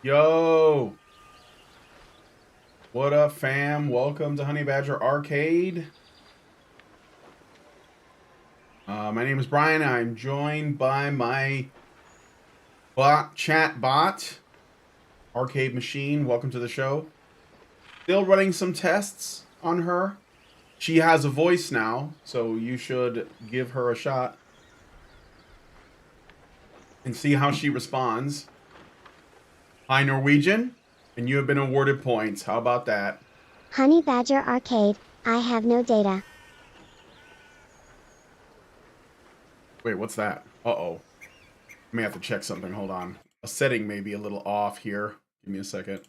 Yo, what up, fam? Welcome to Honey Badger Arcade. My name is Brian. I'm joined by my chat bot, Arcade Machine. Welcome to the show. Still running some tests on her. She has a voice now, so you should give her a shot and see how she responds. Hi, Norwegian, and you have been awarded points. How about that? Honey Badger Arcade, I have no data. Wait, what's that? Uh-oh. I may have to check something. Hold on. A setting may be a little off here. Give me a second.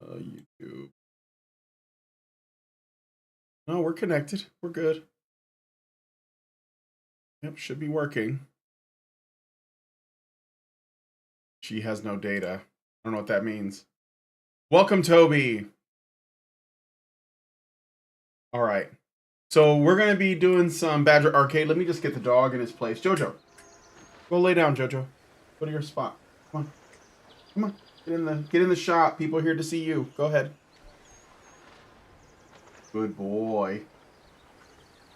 YouTube. No, we're connected. We're good. Yep, should be working. She has no data. I don't know what that means. Welcome, Toby. All right. So we're going to be doing some Badger Arcade. Let me just get the dog in his place. Jojo, go lay down, Jojo. Go to your spot. Come on. Come on. Get in the shop. People are here to see you. Go ahead. Good boy.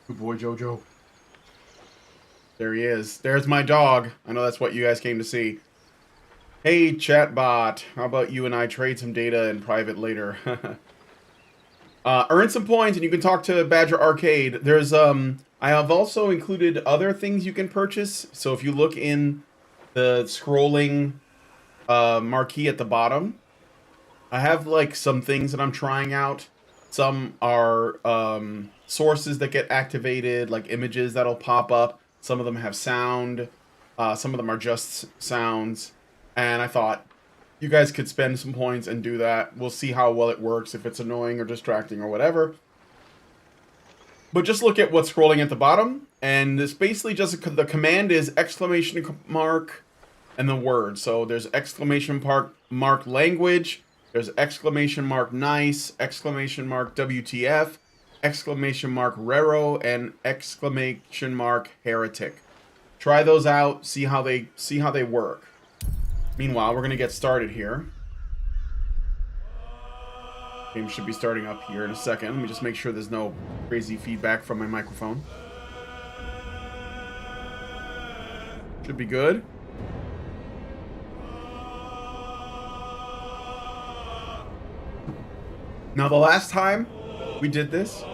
Good boy, Jojo. There he is. There's my dog. I know that's what you guys came to see. Hey, chatbot. How about you and I trade some data in private later? Earn some points and you can talk to Badger Arcade. There's I have also included other things you can purchase. So if you look in the scrolling marquee at the bottom, I have like some things that I'm trying out. Some are sources that get activated, like images that'll pop up. Some of them have sound. Some of them are just sounds. And I thought you guys could spend some points and do that. We'll see how well it works, if it's annoying or distracting or whatever. But just look at what's scrolling at the bottom. And it's basically just the command is exclamation mark and the word. So there's exclamation mark language. There's exclamation mark nice, exclamation mark WTF, exclamation mark rero, and exclamation mark heretic. Try those out, see how they work. Meanwhile, we're gonna get started here. Game should be starting up here in a second. Let me just make sure there's no crazy feedback from my microphone. Should be good. Now, the last time we did this, if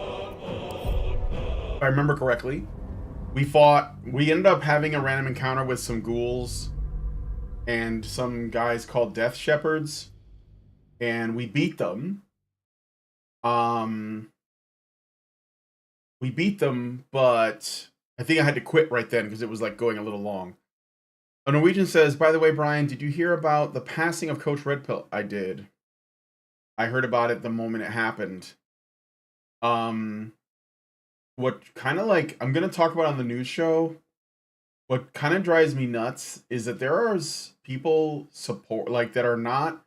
I remember correctly, we ended up having a random encounter with some ghouls and some guys called Death Shepherds, and we beat them. We beat them, but I think I had to quit right then because it was like going a little long. A Norwegian says, by the way, Brian, did you hear about the passing of Coach Redpill? I did. I heard about it the moment it happened. What kind of like, I'm going to talk about on the news show, what kind of drives me nuts is that there are people that are not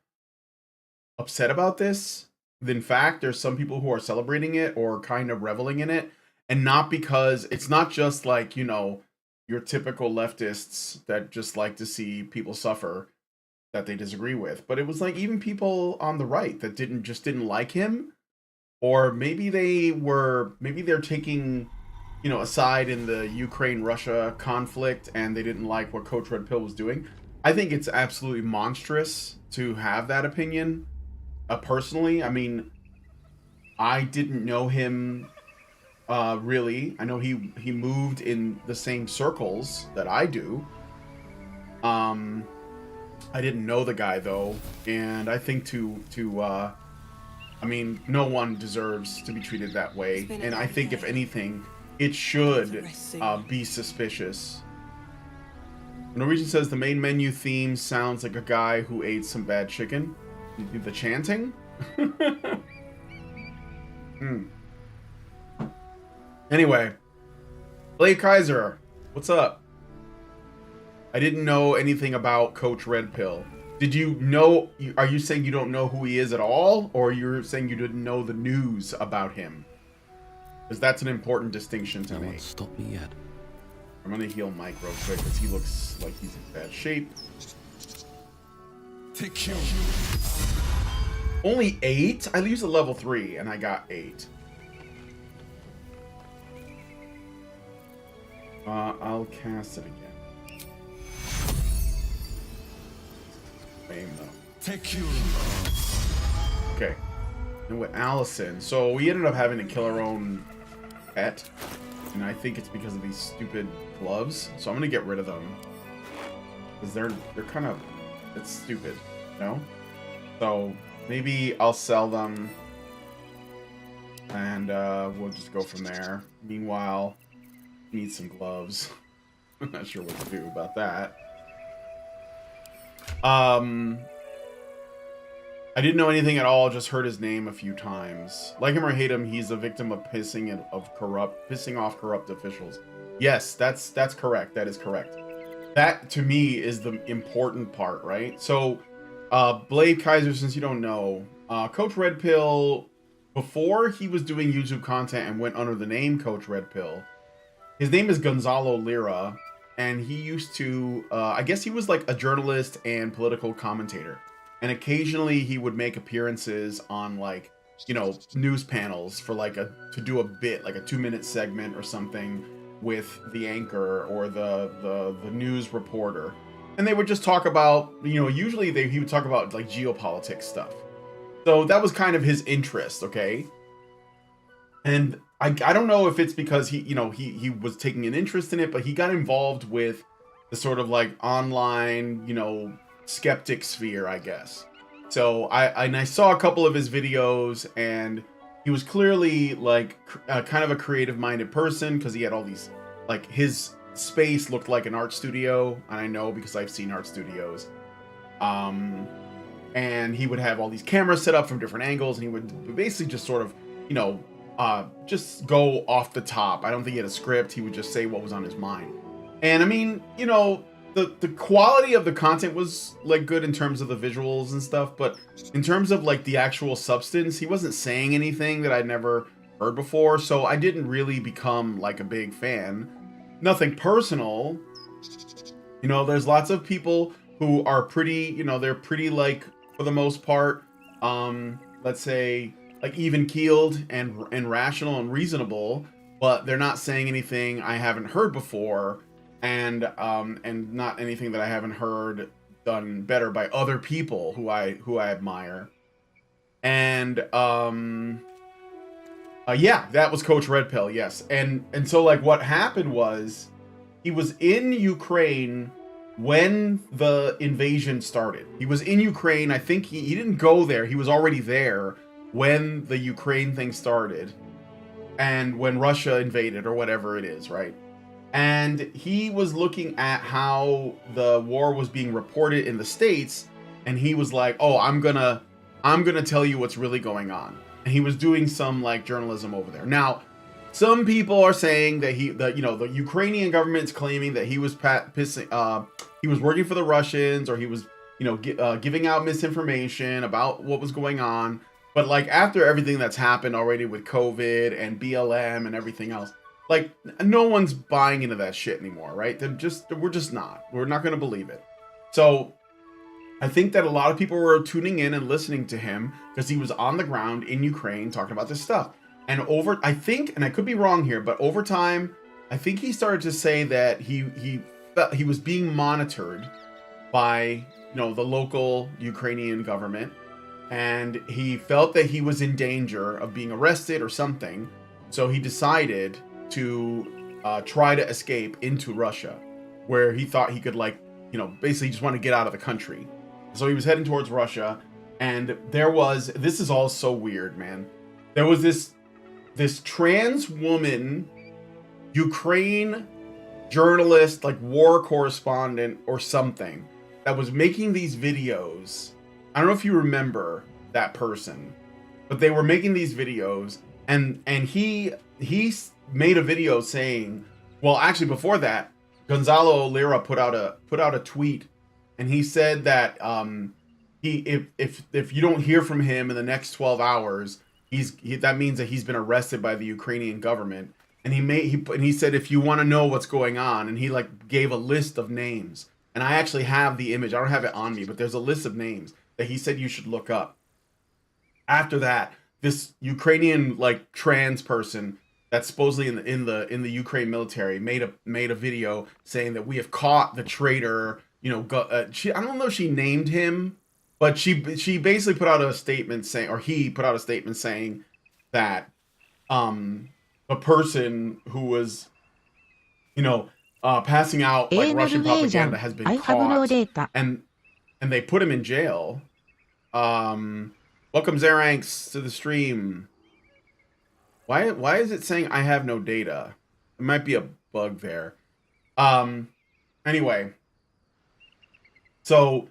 upset about this. In fact, there's some people who are celebrating it or kind of reveling in it, and not because it's not just like, you know, your typical leftists that just like to see people suffer that they disagree with, but it was like even people on the right that didn't like him, or maybe they're taking, you know, aside in the Ukraine-Russia conflict and they didn't like what Coach Red Pill was doing. I think it's absolutely monstrous to have that opinion. Personally, I mean, I didn't know him really. I know he moved in the same circles that I do. I didn't know the guy though, and I think I mean, no one deserves to be treated that way, and I think if anything, it should be suspicious. Norwegian says the main menu theme sounds like a guy who ate some bad chicken. The chanting? Anyway, Blake Kaiser, what's up? I didn't know anything about Coach Red Pill. Did you know? Are you saying you don't know who he is at all, or you're saying you didn't know the news about him? Because that's an important distinction to No make. one's stopped me yet. I'm gonna heal Mike real quick because he looks like he's in bad shape. Only 8? I used a level 3 and I got 8. I'll cast it again. Fame though. Okay. And with Allison, so we ended up having to kill our own pet. And I think it's because of these stupid gloves. So I'm gonna get rid of them. Because they're kind of, it's stupid, you know? So maybe I'll sell them. And we'll just go from there. Meanwhile, need some gloves. I'm not sure what to do about that. I didn't know anything at all, just heard his name a few times. Like him or hate him, he's a victim of pissing off corrupt officials. Yes, that's correct. That is correct. That, to me, is the important part, right? So, Blade Kaiser, since you don't know, Coach Red Pill, before he was doing YouTube content and went under the name Coach Red Pill, his name is Gonzalo Lira, and he used to, I guess he was like a journalist and political commentator. And occasionally he would make appearances on, like, you know, news panels for like to do a bit, like a 2-minute segment or something with the anchor or the news reporter. And they would just talk about, you know, usually he would talk about like geopolitics stuff. So that was kind of his interest, okay? And I don't know if it's because he was taking an interest in it, but he got involved with the sort of like online, you know, skeptic sphere, I guess. So I saw a couple of his videos, and he was clearly like kind of a creative minded person, because he had all these, like, his space looked like an art studio, and I know because I've seen art studios. And he would have all these cameras set up from different angles, and he would basically just sort of, you know, just go off the top. I don't think he had a script. He would just say what was on his mind. And I mean, you know, the quality of the content was like good in terms of the visuals and stuff, but in terms of like the actual substance, he wasn't saying anything that I'd never heard before, so I didn't really become like a big fan. Nothing personal. You know, there's lots of people who are pretty, you know, they're pretty, like, for the most part, let's say, like, even-keeled and rational and reasonable, but they're not saying anything I haven't heard before, and not anything that I haven't heard done better by other people who I admire. And yeah, that was Coach Red Pill, yes. And so, like, what happened was, he was in Ukraine when the invasion started. He was in Ukraine. I think he didn't go there. He was already there when the Ukraine thing started, and when Russia invaded, or whatever it is, right? And he was looking at how the war was being reported in the States, and he was like, oh, I'm gonna tell you what's really going on. And he was doing some, like, journalism over there. Now, some people are saying that the Ukrainian government's claiming that he was he was working for the Russians, or he was, you know, giving out misinformation about what was going on. But, like, after everything that's happened already with COVID and BLM and everything else, like, no one's buying into that shit anymore, right? We're just not. We're not going to believe it. So I think that a lot of people were tuning in and listening to him because he was on the ground in Ukraine talking about this stuff. And I think, and I could be wrong here, but over time, I think he started to say that he was being monitored by, you know, the local Ukrainian government, and he felt that he was in danger of being arrested or something. So he decided to try to escape into Russia, where he thought he could, like, you know, basically just want to get out of the country. So he was heading towards Russia, and this is all so weird, man. There was this trans woman, Ukraine journalist, like war correspondent or something, that was making these videos. I don't know if you remember that person, but they were making these videos, and he made a video saying, well, actually before that, Gonzalo Lira put out a tweet, and he said that if you don't hear from him in the next 12 hours, that means that he's been arrested by the Ukrainian government. And he said, if you want to know what's going on, and he, like, gave a list of names. and I actually have the image. I don't have it on me, but there's a list of names that he said you should look up. After that, this Ukrainian like trans person that's supposedly in the Ukraine military made a video saying that we have caught the traitor. I don't know if she named him, but she basically put out a statement saying, or he put out a statement saying that the person who was passing out like Russian ANRA じゃ propaganda ん。has been I have no caught data. and they put him in jail. Welcome Zaranx to the stream. Why is it saying I have no data? It might be a bug there. Anyway, so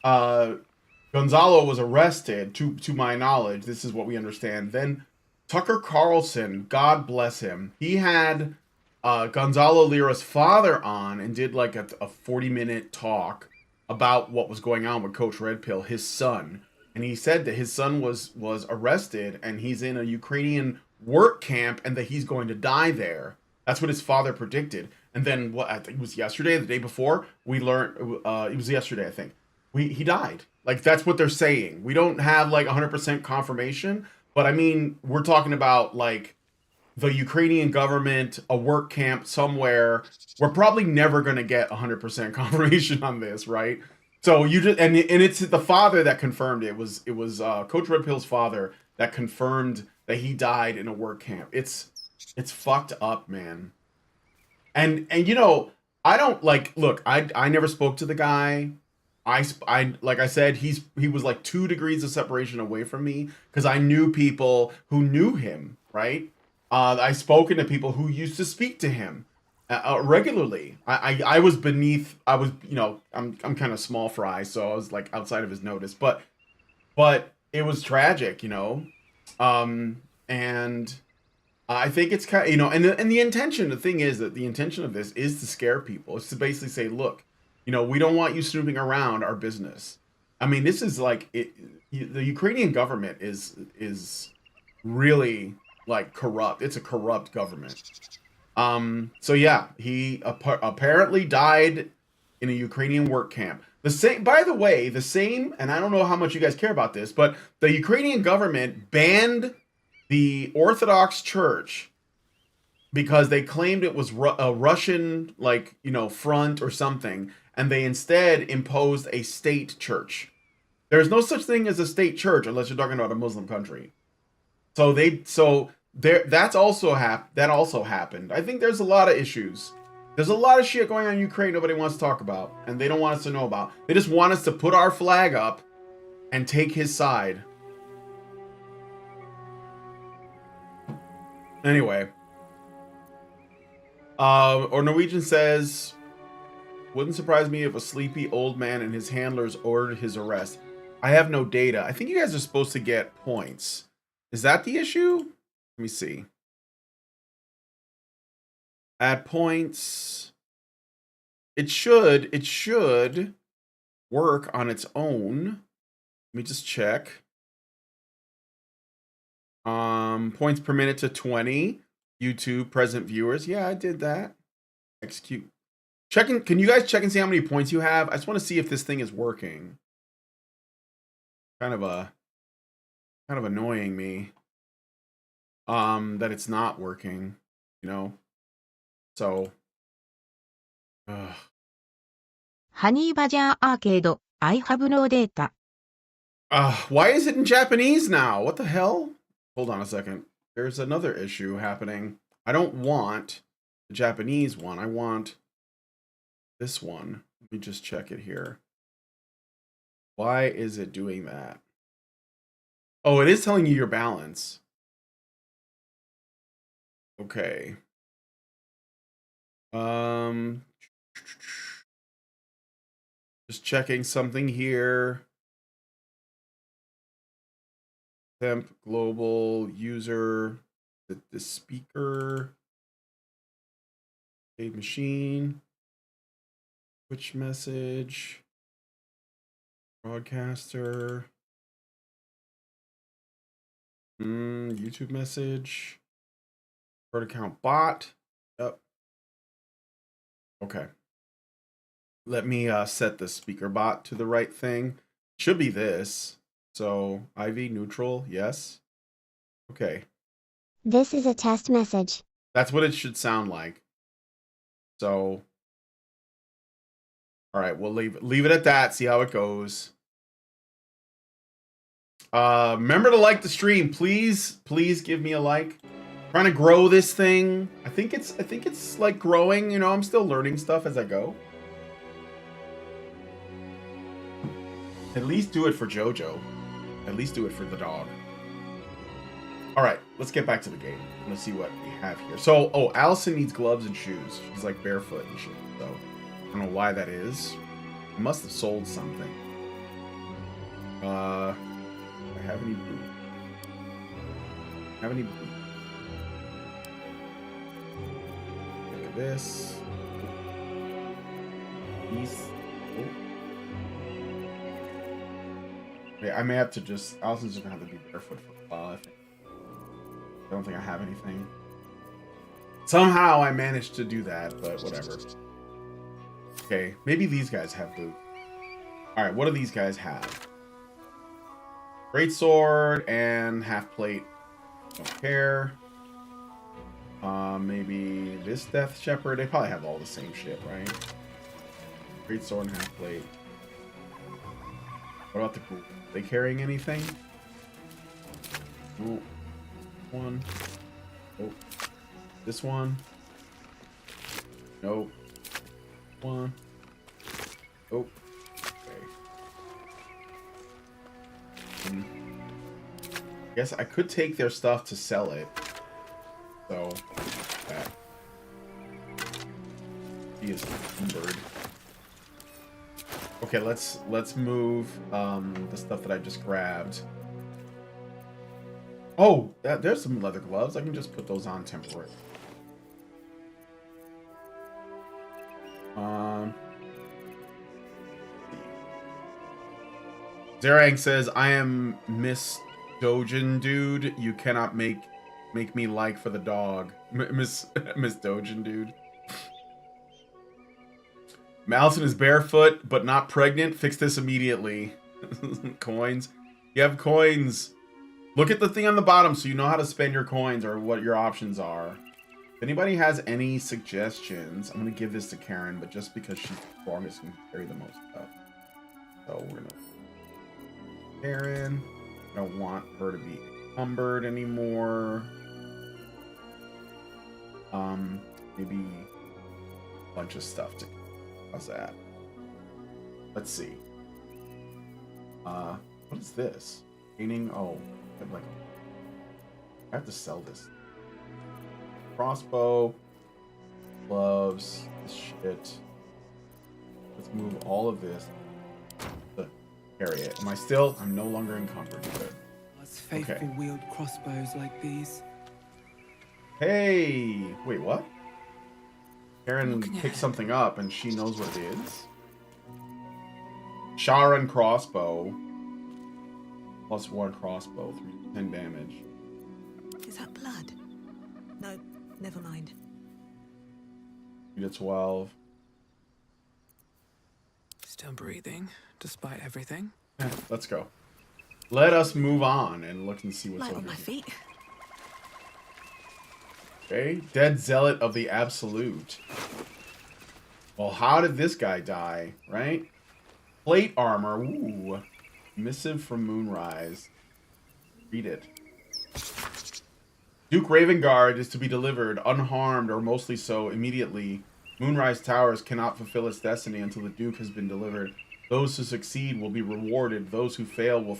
Gonzalo was arrested to my knowledge. This is what we understand. Then Tucker Carlson, God bless him, he had Gonzalo Lira's father on and did like a 40-minute talk about what was going on with Coach Red Pill, his son. And he said that his son was arrested and he's in a Ukrainian work camp and that he's going to die there. That's what his father predicted. And then what I think it was yesterday, the day before, we learned it was yesterday, I think. He died. Like that's what they're saying. We don't have like 100% confirmation, but I mean, we're talking about like the Ukrainian government, a work camp somewhere. We're probably never going to get 100% confirmation on this, right? So you just and it's the father that confirmed it. It was Coach Red Pill's father that confirmed that he died in a work camp. It's fucked up, man. And I don't like look, I never spoke to the guy. I like I said, he was like 2 degrees of separation away from me because I knew people who knew him, right? I spoken to people who used to speak to him regularly. I was beneath. I was I'm kind of small fry, so I was like outside of his notice. But it was tragic, and I think it's kind of, and the intention. The thing is that the intention of this is to scare people. It's to basically say, look, we don't want you snooping around our business. I mean, this is like the Ukrainian government is really like corrupt. It's a corrupt government. So yeah, he apparently died in a Ukrainian work camp. The same, by the way, and I don't know how much you guys care about this, but the Ukrainian government banned the Orthodox Church because they claimed it was a Russian, like, front or something, and they instead imposed a state church. There's no such thing as a state church unless you're talking about a Muslim country. So that also happened. I think there's a lot of issues. There's a lot of shit going on in Ukraine nobody wants to talk about, and they don't want us to know about. They just want us to put our flag up and take his side. Anyway, or Norwegian says, wouldn't surprise me if a sleepy old man and his handlers ordered his arrest. I have no data. I think you guys are supposed to get points. Is that the issue? Let me see. Add points. It should work on its own. Let me just check. Points per minute to 20. YouTube present viewers. Yeah, I did that. Execute. Checking. Can you guys check and see how many points you have? I just want to see if this thing is working. Kind of annoying me. That it's not working. So. Honey Badger Arcade. I have no data. Why is it in Japanese now? What the hell? Hold on a second. There's another issue happening. I don't want the Japanese one. I want this one. Let me just check it here. Why is it doing that? Oh, it is telling you your balance. Okay. Just checking something here. Temp global user, the speaker, a machine, Twitch message, broadcaster, YouTube message, Bird account bot. Yep. Okay. Let me set the speaker bot to the right thing. Should be this. So IV neutral, yes. Okay. This is a test message. That's what it should sound like. So, all right, we'll leave it at that. See how it goes. Remember to like the stream, please. Please give me a like. Trying to grow this thing. I think it's like growing. You know, I'm still learning stuff as I go. At least do it for JoJo. At least do it for the dog. All right, let's get back to the game. Let's see what we have here. So, oh, Allison needs gloves and shoes. She's like barefoot and shit. So, I don't know why that is. I must have sold something. Do I have any boot? Have any boot? Look at this. These. Oh. Yeah, I may have to just. Allison's just gonna have to be barefoot for a while, I think. I don't think I have anything. Somehow I managed to do that, but whatever. Okay, maybe these guys have boot. Alright, what do these guys have? Great sword and half plate. Don't care. Maybe this Death Shepherd. They probably have all the same shit, right? Great sword and half plate. What about the group? Are they carrying anything? No. One. Nope. This one. Nope. One. Nope. Okay. Guess I could take their stuff to sell it. So that he is encumbered. Okay, let's move the stuff that I just grabbed. Oh, there's some leather gloves. I can just put those on temporarily. Zerang says, "I am Miss Dojin, dude. You cannot make me like for the dog, Miss Dojin, dude." Malison is barefoot but not pregnant. Fix this immediately. Coins. You have coins. Look at the thing on the bottom so you know how to spend your coins or what your options are. If anybody has any suggestions, I'm going to give this to Karen, but just because she's the strongest and can carry the most stuff. So we're going to... Karen. I don't want her to be encumbered anymore. Maybe a bunch of stuff to... How's that? Let's see. What is this? Painting? Oh, like I have to sell this. Crossbow, gloves, this shit. Let's move all of this to carry it. Am I still? I'm no longer encumbered. Good. Faithful wield crossbows like these. Hey, wait, what? Karen picked something up and she knows what it is. Sharon crossbow. +1 crossbow, 310 damage. Is that blood? No, never mind. 3 to 12. Still breathing, despite everything. Yeah, let's go. Let us move on and look and see what's Light over on my here. feet. Okay, Dead Zealot of the Absolute. Well, how did this guy die, right? Plate armor, ooh. Missive from Moonrise. Read it. Duke Ravengard is to be delivered, unharmed or mostly so, immediately. Moonrise Towers cannot fulfill its destiny until the Duke has been delivered. Those who succeed will be rewarded. Those who fail will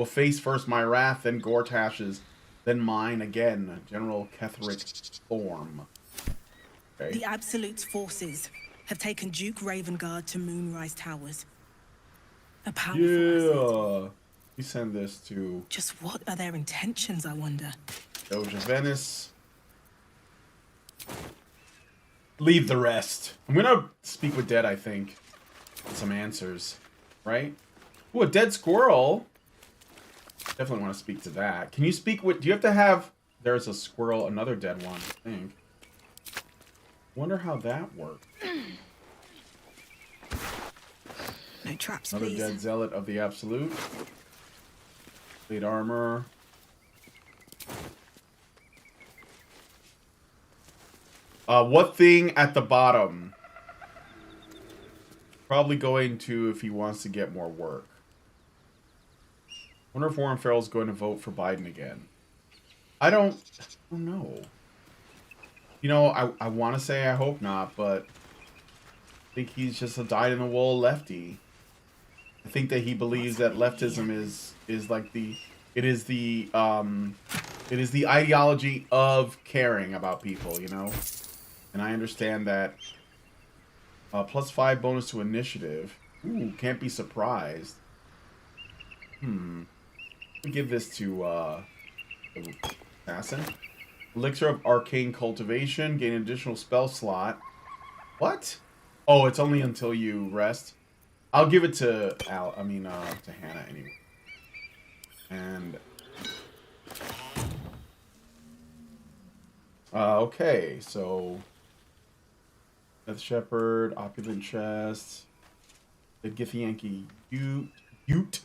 face first my wrath, then Gortash's, then mine again. General Ketheric Thorm. Okay. The Absolute's forces have taken Duke Ravengard to Moonrise Towers. A powerful asset. Yeah. We send this to Just what are their intentions, I wonder? Doja Venice. Leave the rest. I'm gonna speak with Dead, I think. Get some answers. Right? Ooh, a dead squirrel. Definitely want to speak to that. Can you speak with... Do you have to have... There's a squirrel, another dead one, I think. Wonder how that works. No traps, Another please. dead zealot of the absolute. Plate armor. What thing at the bottom? Probably going to if he wants to get more work. Wonder if Warren Farrell's going to vote for Biden again. I don't know. You know, I want to say I hope not, but I think he's just a dyed-in-the-wool lefty. I think that he believes that leftism is like it is the ideology of caring about people, you know? And I understand that. +5 bonus to initiative. Ooh, can't be surprised. Give this to assassin. Elixir of arcane cultivation. Gain an additional spell slot. What? Oh, it's only until you rest. I'll give it to to Hannah anyway. And okay, so Death Shepherd, Opulent Chest, the Githyanki Ute.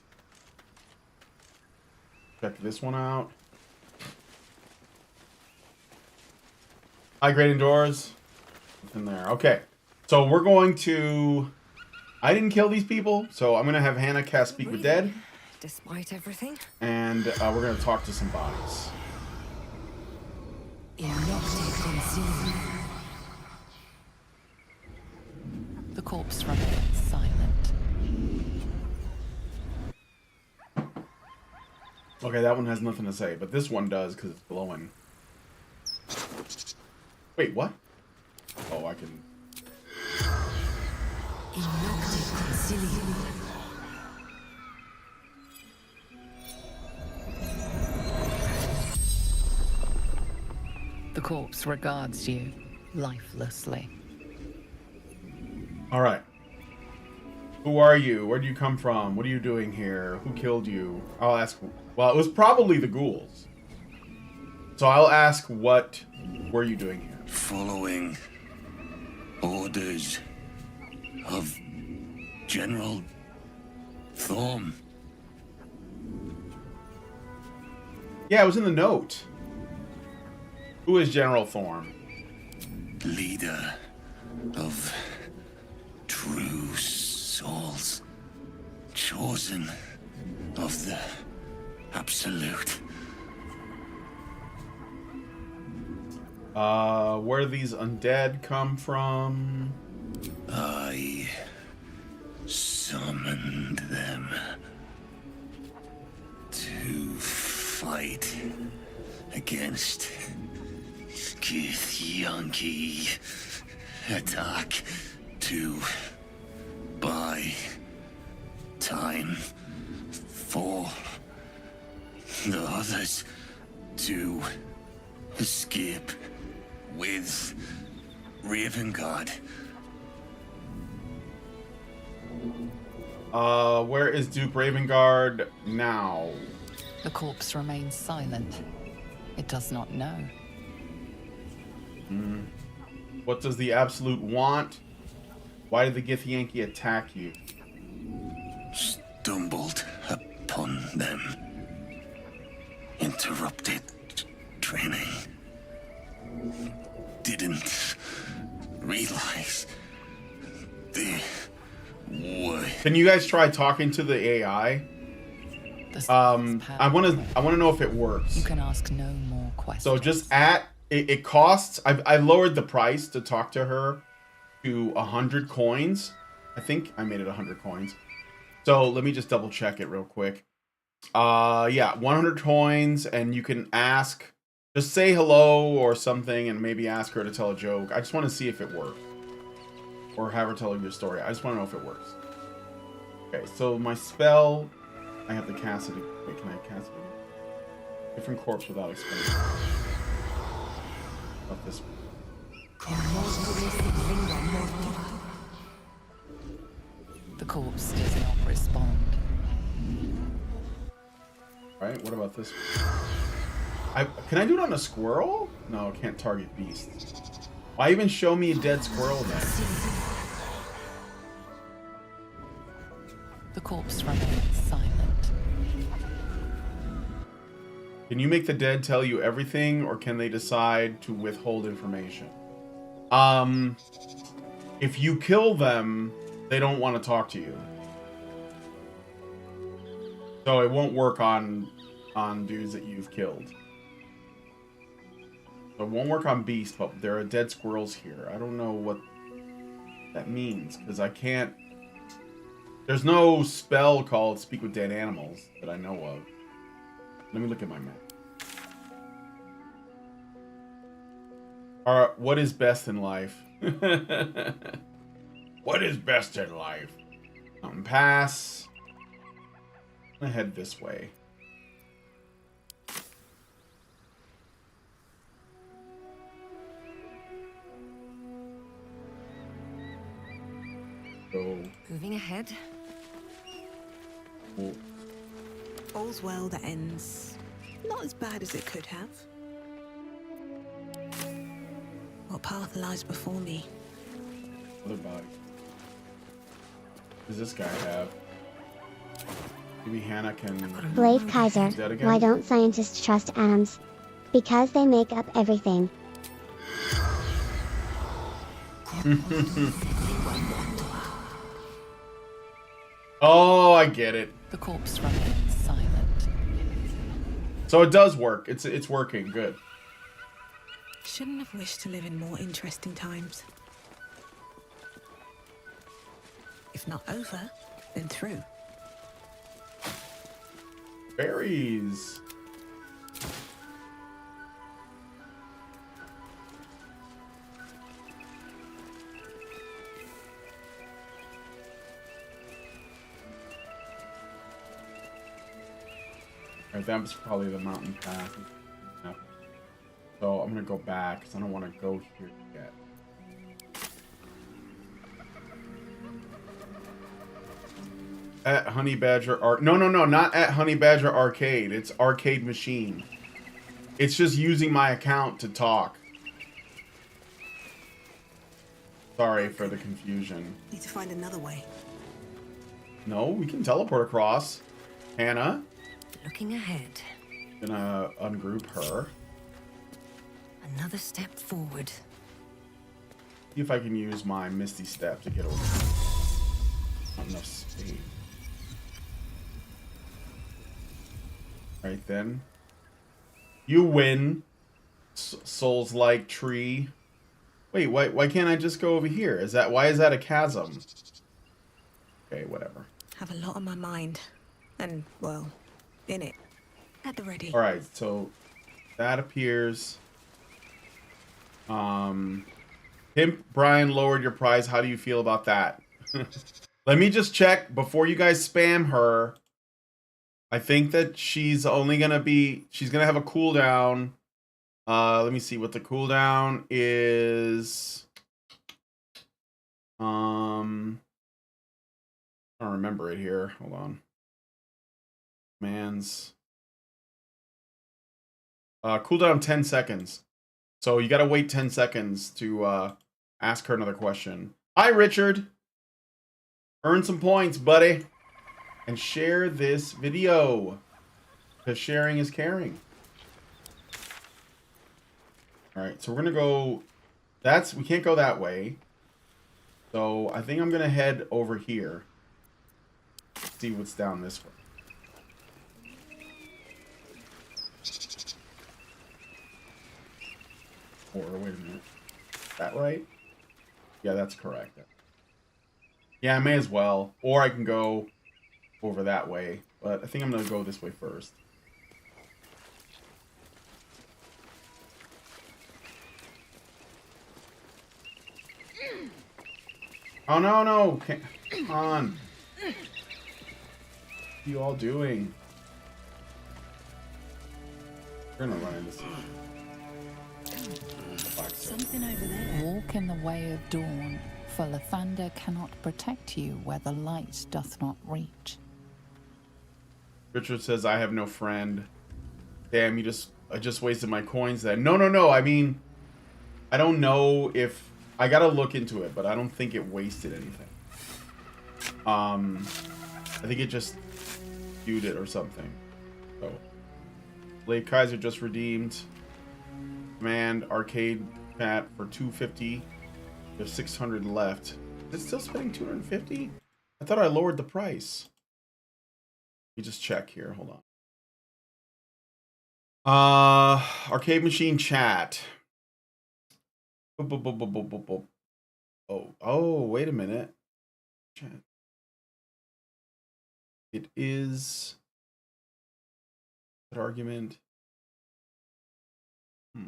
Check this one out. High grading doors. Nothing there. Okay. So we're going to... I didn't kill these people, so I'm going to have Hannah cast Speak with Dead. Despite everything. And we're going to talk to some bodies. The corpse remains silent. Okay, that one has nothing to say, but this one does because it's glowing. Wait, what? Oh, I can... The corpse regards you lifelessly. All right. Who are you? Where do you come from? What are you doing here? Who killed you? I'll ask... Well, it was probably the ghouls. So I'll ask, what were you doing here? Following orders of General Thorm. Yeah, it was in the note. Who is General Thorm? Leader of true souls. Chosen of the Absolute. Where do these undead come from? I summoned them to fight against Githyanki. Attack to buy time for the others to escape with Ravengard. Where is Duke Ravengard now? The corpse remains silent. It does not know. What does the Absolute want? Why did the Githyanki attack you? Stumbled upon them. Interrupted training. Didn't realize they were... Can you guys try talking to the AI? I want to know if it works. You can ask no more questions. So just it costs. I lowered the price to talk to her to 100 coins. I think I made it 100 coins. So let me just double check it real quick. Yeah, 100 coins, and you can ask. Just say hello or something, and maybe ask her to tell a joke. I just want to see if it works, or have her tell you a story. I just want to know if it works. Okay, so my spell. I have to cast it. Wait, can I cast it? Different corpse without explaining. Not this one. The corpse does not respond. Alright, what about this one? Can I do it on a squirrel? No, I can't target beasts. Why even show me a dead squirrel then? The corpse remains silent. Can you make the dead tell you everything, or can they decide to withhold information? If you kill them, they don't want to talk to you. So it won't work on dudes that you've killed. So it won't work on beasts, but there are dead squirrels here. I don't know what that means, because I can't... There's no spell called Speak with Dead Animals that I know of. Let me look at my map. Alright, what is best in life? What is best in life? Mountain Pass. I'm gonna head this way. So, Moving ahead. oh, All's well that ends not as bad as it could have. What path lies before me? other body. What does this guy have? Maybe Hannah can... Blade Kaiser, Is that again? why don't scientists trust atoms? Because they make up everything. Oh, I get it. The corpse remains silent. So it does work. It's working. Good. Shouldn't have wished to live in more interesting times. If not over, then through. Berries. Alright, that was probably the mountain path. So I'm gonna go back because I don't want to go here yet. At Honey Badger no, not at Honey Badger Arcade. It's Arcade Machine. It's just using my account to talk. Sorry for the confusion. Need to find another way. No, we can teleport across. Hannah, Looking ahead. gonna ungroup her. Another step forward. See if I can use my Misty Step to get over. Not enough speed. Right then. You win. Souls-like tree. Wait, why can't I just go over here? Why is that a chasm? Okay, whatever. Have a lot on my mind. And, well, in it. At the ready. Alright, so that appears. Pimp Brian lowered your price. How do you feel about that? Let me just check before you guys spam her. I think that she's only gonna be, she's gonna have a cooldown. Let me see what the cooldown is. I don't remember it here. Hold on. Commands. Cooldown 10 seconds. So you gotta wait 10 seconds to ask her another question. Hi, Richard. Earn some points, buddy. And share this video. Because sharing is caring. Alright, so we're gonna go... we can't go that way. So I think I'm gonna head over here. See what's down this way. Or wait a minute. Is that right? Yeah, that's correct. Yeah, I may as well. Or I can go over that way. But I think I'm going to go this way first. Oh, no. Come on. What are you all doing? We're going to run into something. Something over there. Walk in the way of dawn, for Lathander cannot protect you where the light doth not reach. Richard says, I have no friend. Damn, I just wasted my coins then. No. I mean, I don't know if... I gotta look into it, but I don't think it wasted anything. I think it just viewed it or something. So, Blade Kaiser just redeemed. Command arcade chat for 250. There's 600 left. Is it still spending 250? I thought I lowered the price. Let me just check here. Hold on. Arcade machine chat. Boop, boop, boop, boop, boop, boop, boop. Oh, wait a minute. Chat. It is that argument. Let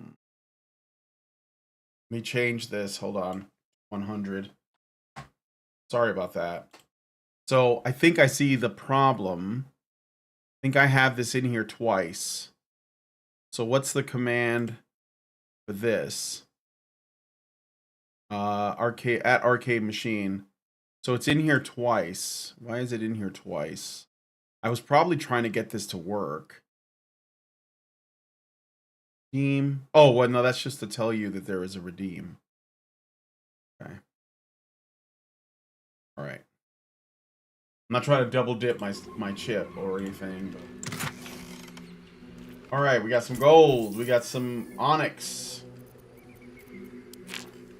me change this. Hold on. 100. Sorry about that. So I think I see the problem. I think I have this in here twice. So what's the command for this? Arcade machine. So it's in here twice. Why is it in here twice? I was probably trying to get this to work. Redeem. Oh, well, no, that's just to tell you that there is a redeem. Okay. All right. I'm not trying to double dip my chip or anything. But... All right, we got some gold. We got some onyx.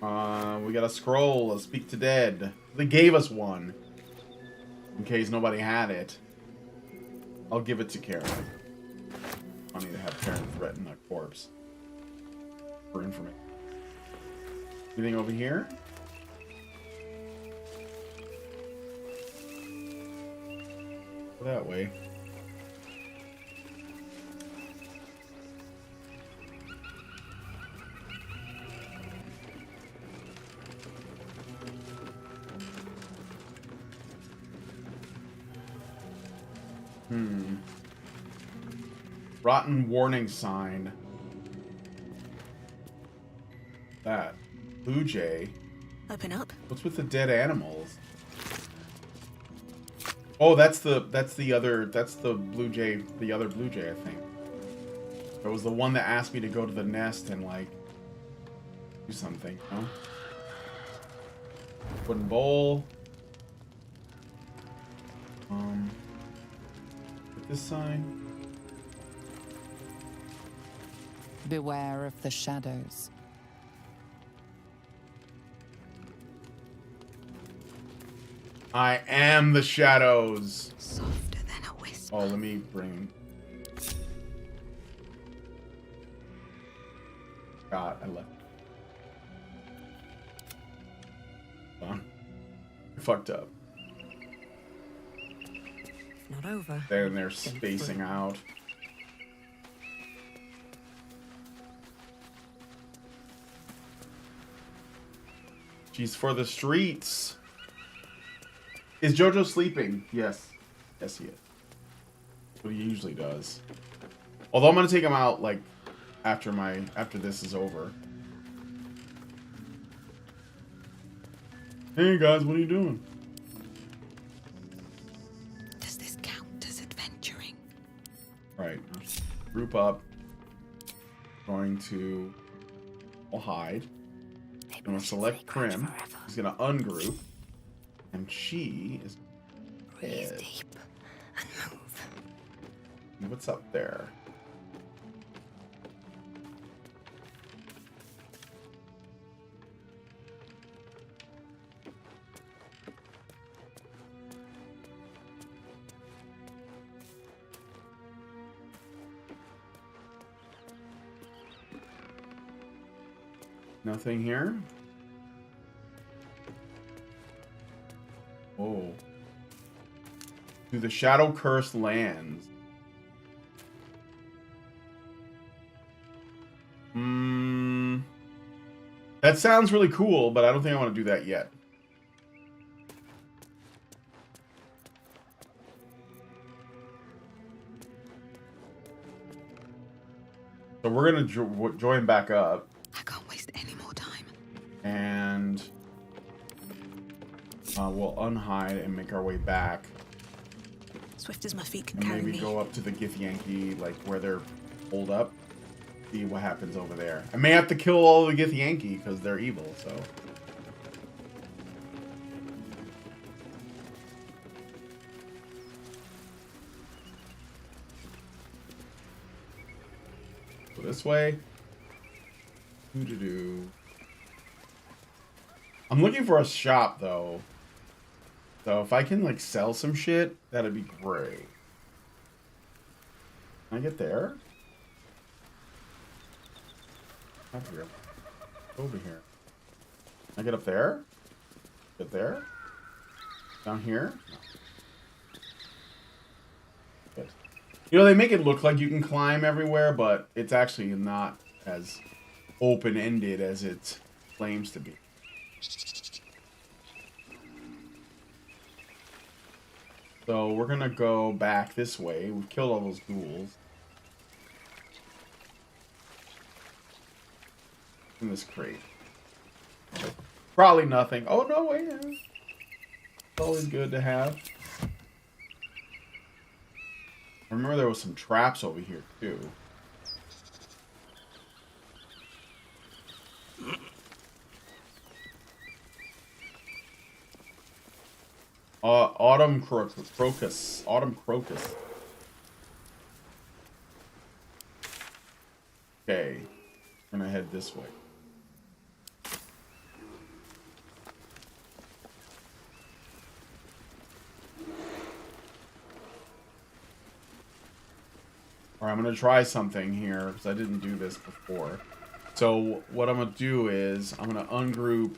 We got a scroll, a Speak to Dead. They gave us one. In case nobody had it. I'll give it to Karen. Funny to have Karen threaten a corpse. For information. Anything over here? Go that way. Rotten warning sign. That. Blue jay. Open up. What's with the dead animals? Oh, that's the blue jay, the other blue jay, I think. It was the one that asked me to go to the nest and like do something, no? Wooden bowl. With this sign. Beware of the shadows. I am the shadows. Softer than a whisper. Oh, let me bring. God, I left. Hold on. I fucked up. Not over. They're spacing out. She's for the streets. Is Jojo sleeping? Yes. Yes, he is. What he usually does. Although I'm gonna take him out like after this is over. Hey guys, what are you doing? Does this count as adventuring? Right. Group up. Going to. I'll hide. I'm gonna select Prim. He's gonna ungroup. And she is Breathe dead. deep and move. What's up there? Nothing here. Oh. To the Shadow Cursed Lands. That sounds really cool, but I don't think I want to do that yet. So we're going to join back up. I can't waste any more time. And we'll unhide and make our way back. Swift as my feet can And carry maybe me. go up to the Githyanki, like where they're holed up. See what happens over there. I may have to kill all the Githyanki because they're evil, so. Go this way. Doo-doo-doo. I'm looking for a shop, though. So if I can, like, sell some shit, that'd be great. Can I get there? Up here. Over here. Can I get up there? Get there? Down here? No. Good. You know, they make it look like you can climb everywhere, but it's actually not as open-ended as it claims to be. So we're gonna go back this way. We've killed all those ghouls. In this crate. Probably nothing. Oh no, wait. It's always good to have. I remember there was some traps over here too. Autumn crocus. Autumn crocus. Okay. I'm gonna head this way. Alright, I'm gonna try something here, because I didn't do this before. So, what I'm gonna do is, I'm gonna ungroup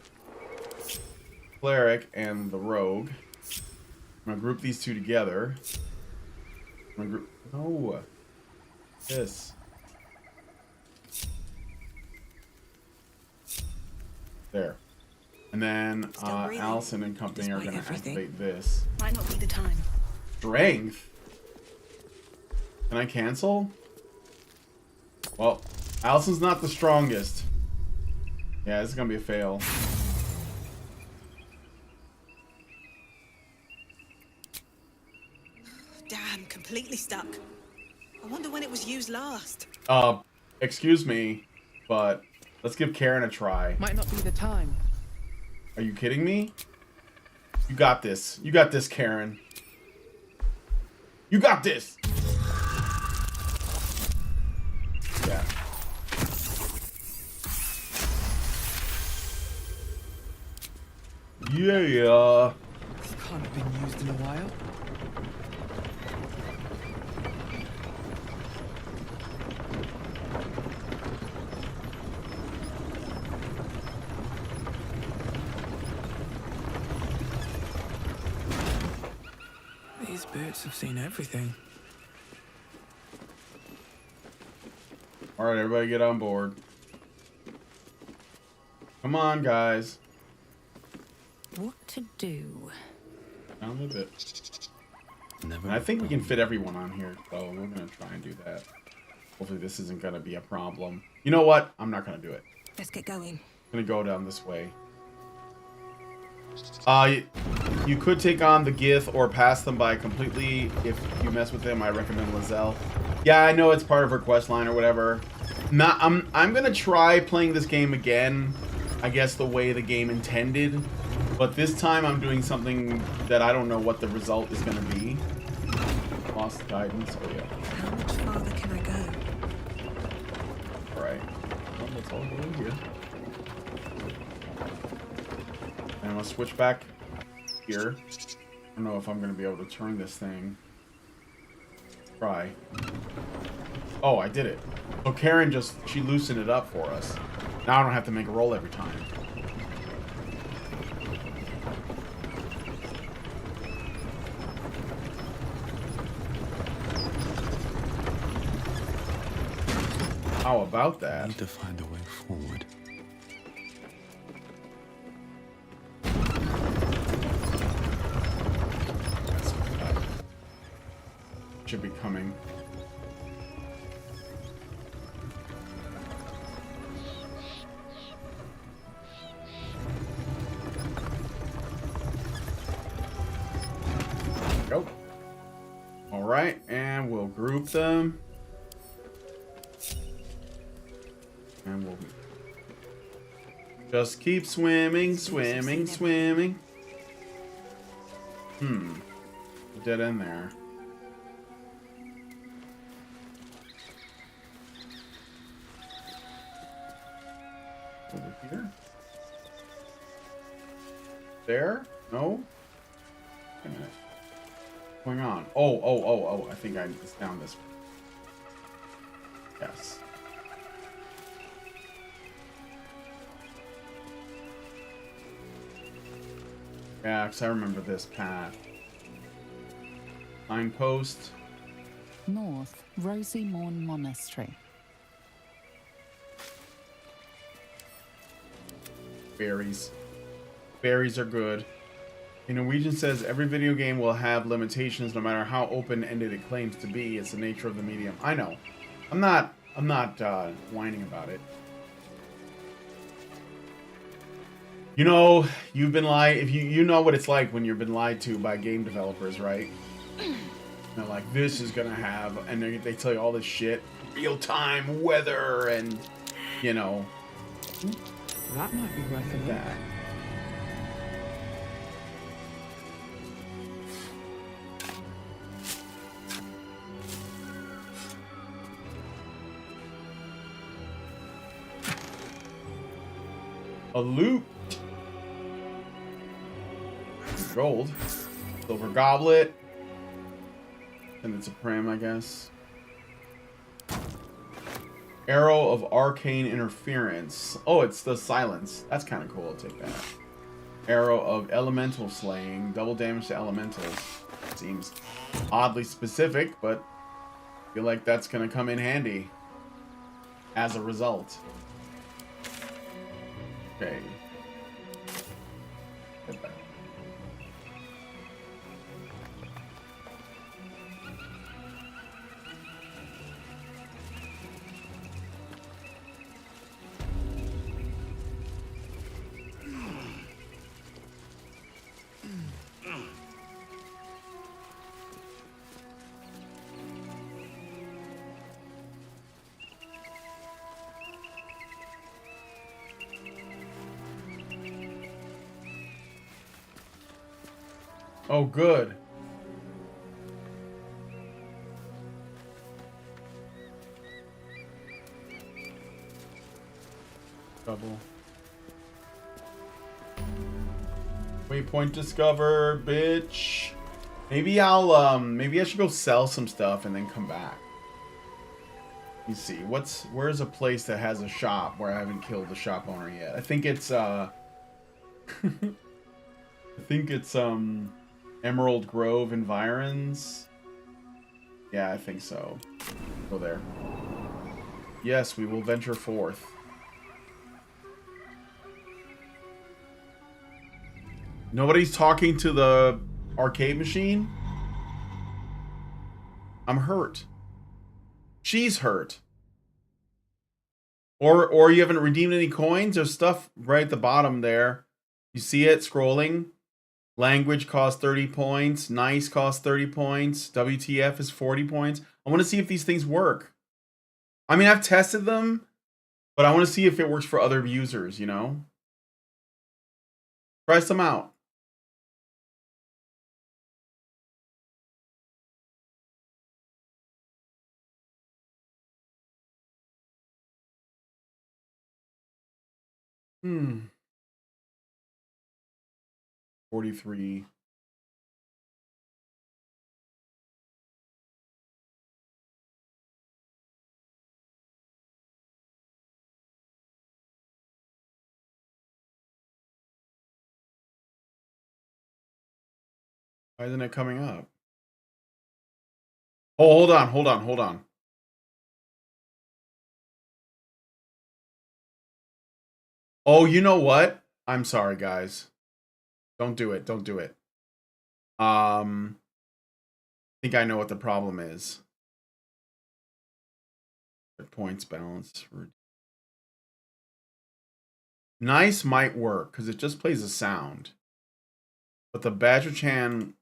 Cleric and the Rogue. I'm gonna group these two together. I'm gonna group... No! This. There. And then, Allison and company are gonna activate this. Might not be the time. Strength? Can I cancel? Well, Allison's not the strongest. Yeah, this is gonna be a fail. Damn, completely stuck. I wonder when it was used last. Excuse me, but let's give Karen a try. Might not be the time. Are you kidding me? You got this. You got this, Karen. You got this! Yeah. Yeah. This can't have been used in a while. These boots have seen everything. Alright, everybody get on board. Come on, guys. What to do? Down a bit. And I think we can fit everyone on here, so we're gonna try and do that. Hopefully this isn't gonna be a problem. You know what? I'm not gonna do it. Let's get going. I'm gonna go down this way. You could take on the Gith or pass them by completely. If you mess with them, I recommend Lizelle. Yeah, I know it's part of her quest line or whatever. I'm gonna try playing this game again, I guess the way the game intended. But this time I'm doing something that I don't know what the result is gonna be. Lost guidance, oh yeah. How much farther can I go? Alright. Well, let's all go in here. And I'm gonna switch back here. I don't know if I'm gonna be able to turn this thing. Try. Oh, I did it. So Karen she loosened it up for us. Now I don't have to make a roll every time. How about that? I need to find a way forward. Should be coming. Go. All right, and we'll group them. And we'll just keep swimming, swimming, swimming. Dead end there. here? There? No? Wait a minute. What's going on? Oh. I think it's down this way. Yes. Yeah, because I remember this path. Signpost. North, Rosy Morn Monastery. Berries. Berries are good. A Norwegian says every video game will have limitations no matter how open-ended it claims to be. It's the nature of the medium. I know. I'm not whining about it. You know, you've been lied. If you know what it's like when you've been lied to by game developers, right? They're like, this is gonna have, and they tell you all this shit, real-time weather, and you know, That might be worth a look. that. A loot. Gold. Silver goblet. And it's a prim, I guess. Arrow of arcane interference. Oh, it's the silence. That's kind of cool. I'll take that. Arrow of elemental slaying. Double damage to elementals. Seems oddly specific, but I feel like that's going to come in handy as a result. Okay. Get back. Oh, good. Double. Waypoint discovered, bitch. Maybe maybe I should go sell some stuff and then come back. Let me see. Where's a place that has a shop where I haven't killed the shop owner yet? I think it's I think it's Emerald Grove Environs. Yeah, I think so. Go there. Yes, we will venture forth. Nobody's talking to the arcade machine? I'm hurt. She's hurt. Or you haven't redeemed any coins? There's stuff right at the bottom there. You see it scrolling? Language costs 30 points. Nice costs 30 points. WTF is 40 points. I want to see if these things work. I mean, I've tested them, but I want to see if it works for other users, you know? Try some out. Hmm. 43. Why isn't it coming up? Oh, hold on. Oh, you know what? I'm sorry, guys. Don't do it. Don't do it. I think I know what the problem is. Points balance. Nice might work because it just plays a sound. But the Badger Chan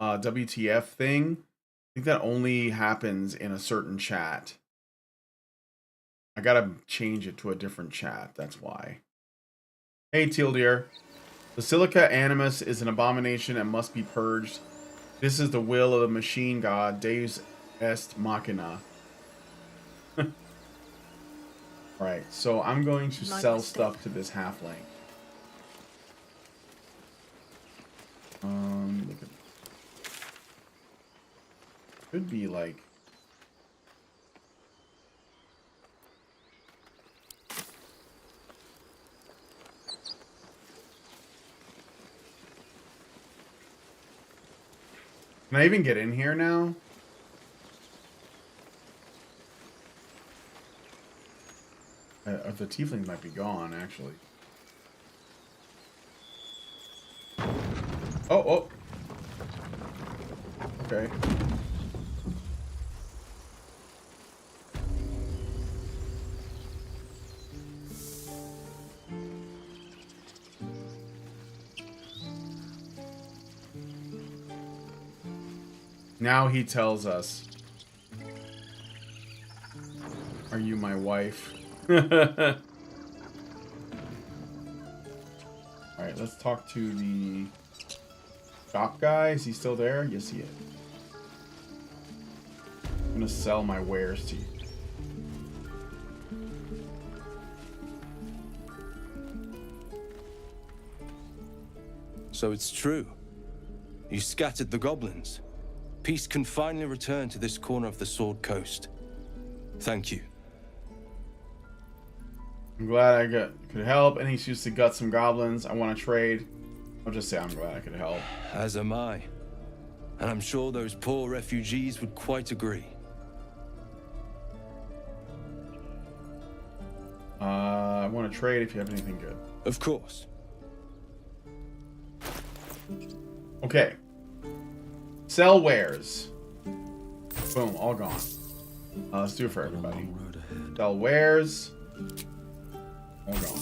WTF thing, I think that only happens in a certain chat. I gotta change it to a different chat. That's why. Hey, Teal Deer. Basilica Animus is an abomination and must be purged. This is the will of the machine god, Deus Est Machina. All right, so I'm going to Like sell my stuff to this halfling. Look at, could be like. Can I even get in here now? The tiefling might be gone, actually. Oh, oh. Okay. Now he tells us, "Are you my wife?" Alright, let's talk to the shop guy. Is he still there? Yes, he is. I'm gonna sell my wares to you. So it's true. You scattered the goblins. Peace can finally return to this corner of the Sword Coast. Thank you. I'm glad I could help. Any excuse to gut some goblins. I want to trade. I'll just say I'm glad I could help. As am I. And I'm sure those poor refugees would quite agree. I want to trade if you have anything good. Of course. Okay. Sell wares. Boom, all gone. Let's do it for everybody. Sell wares. All gone.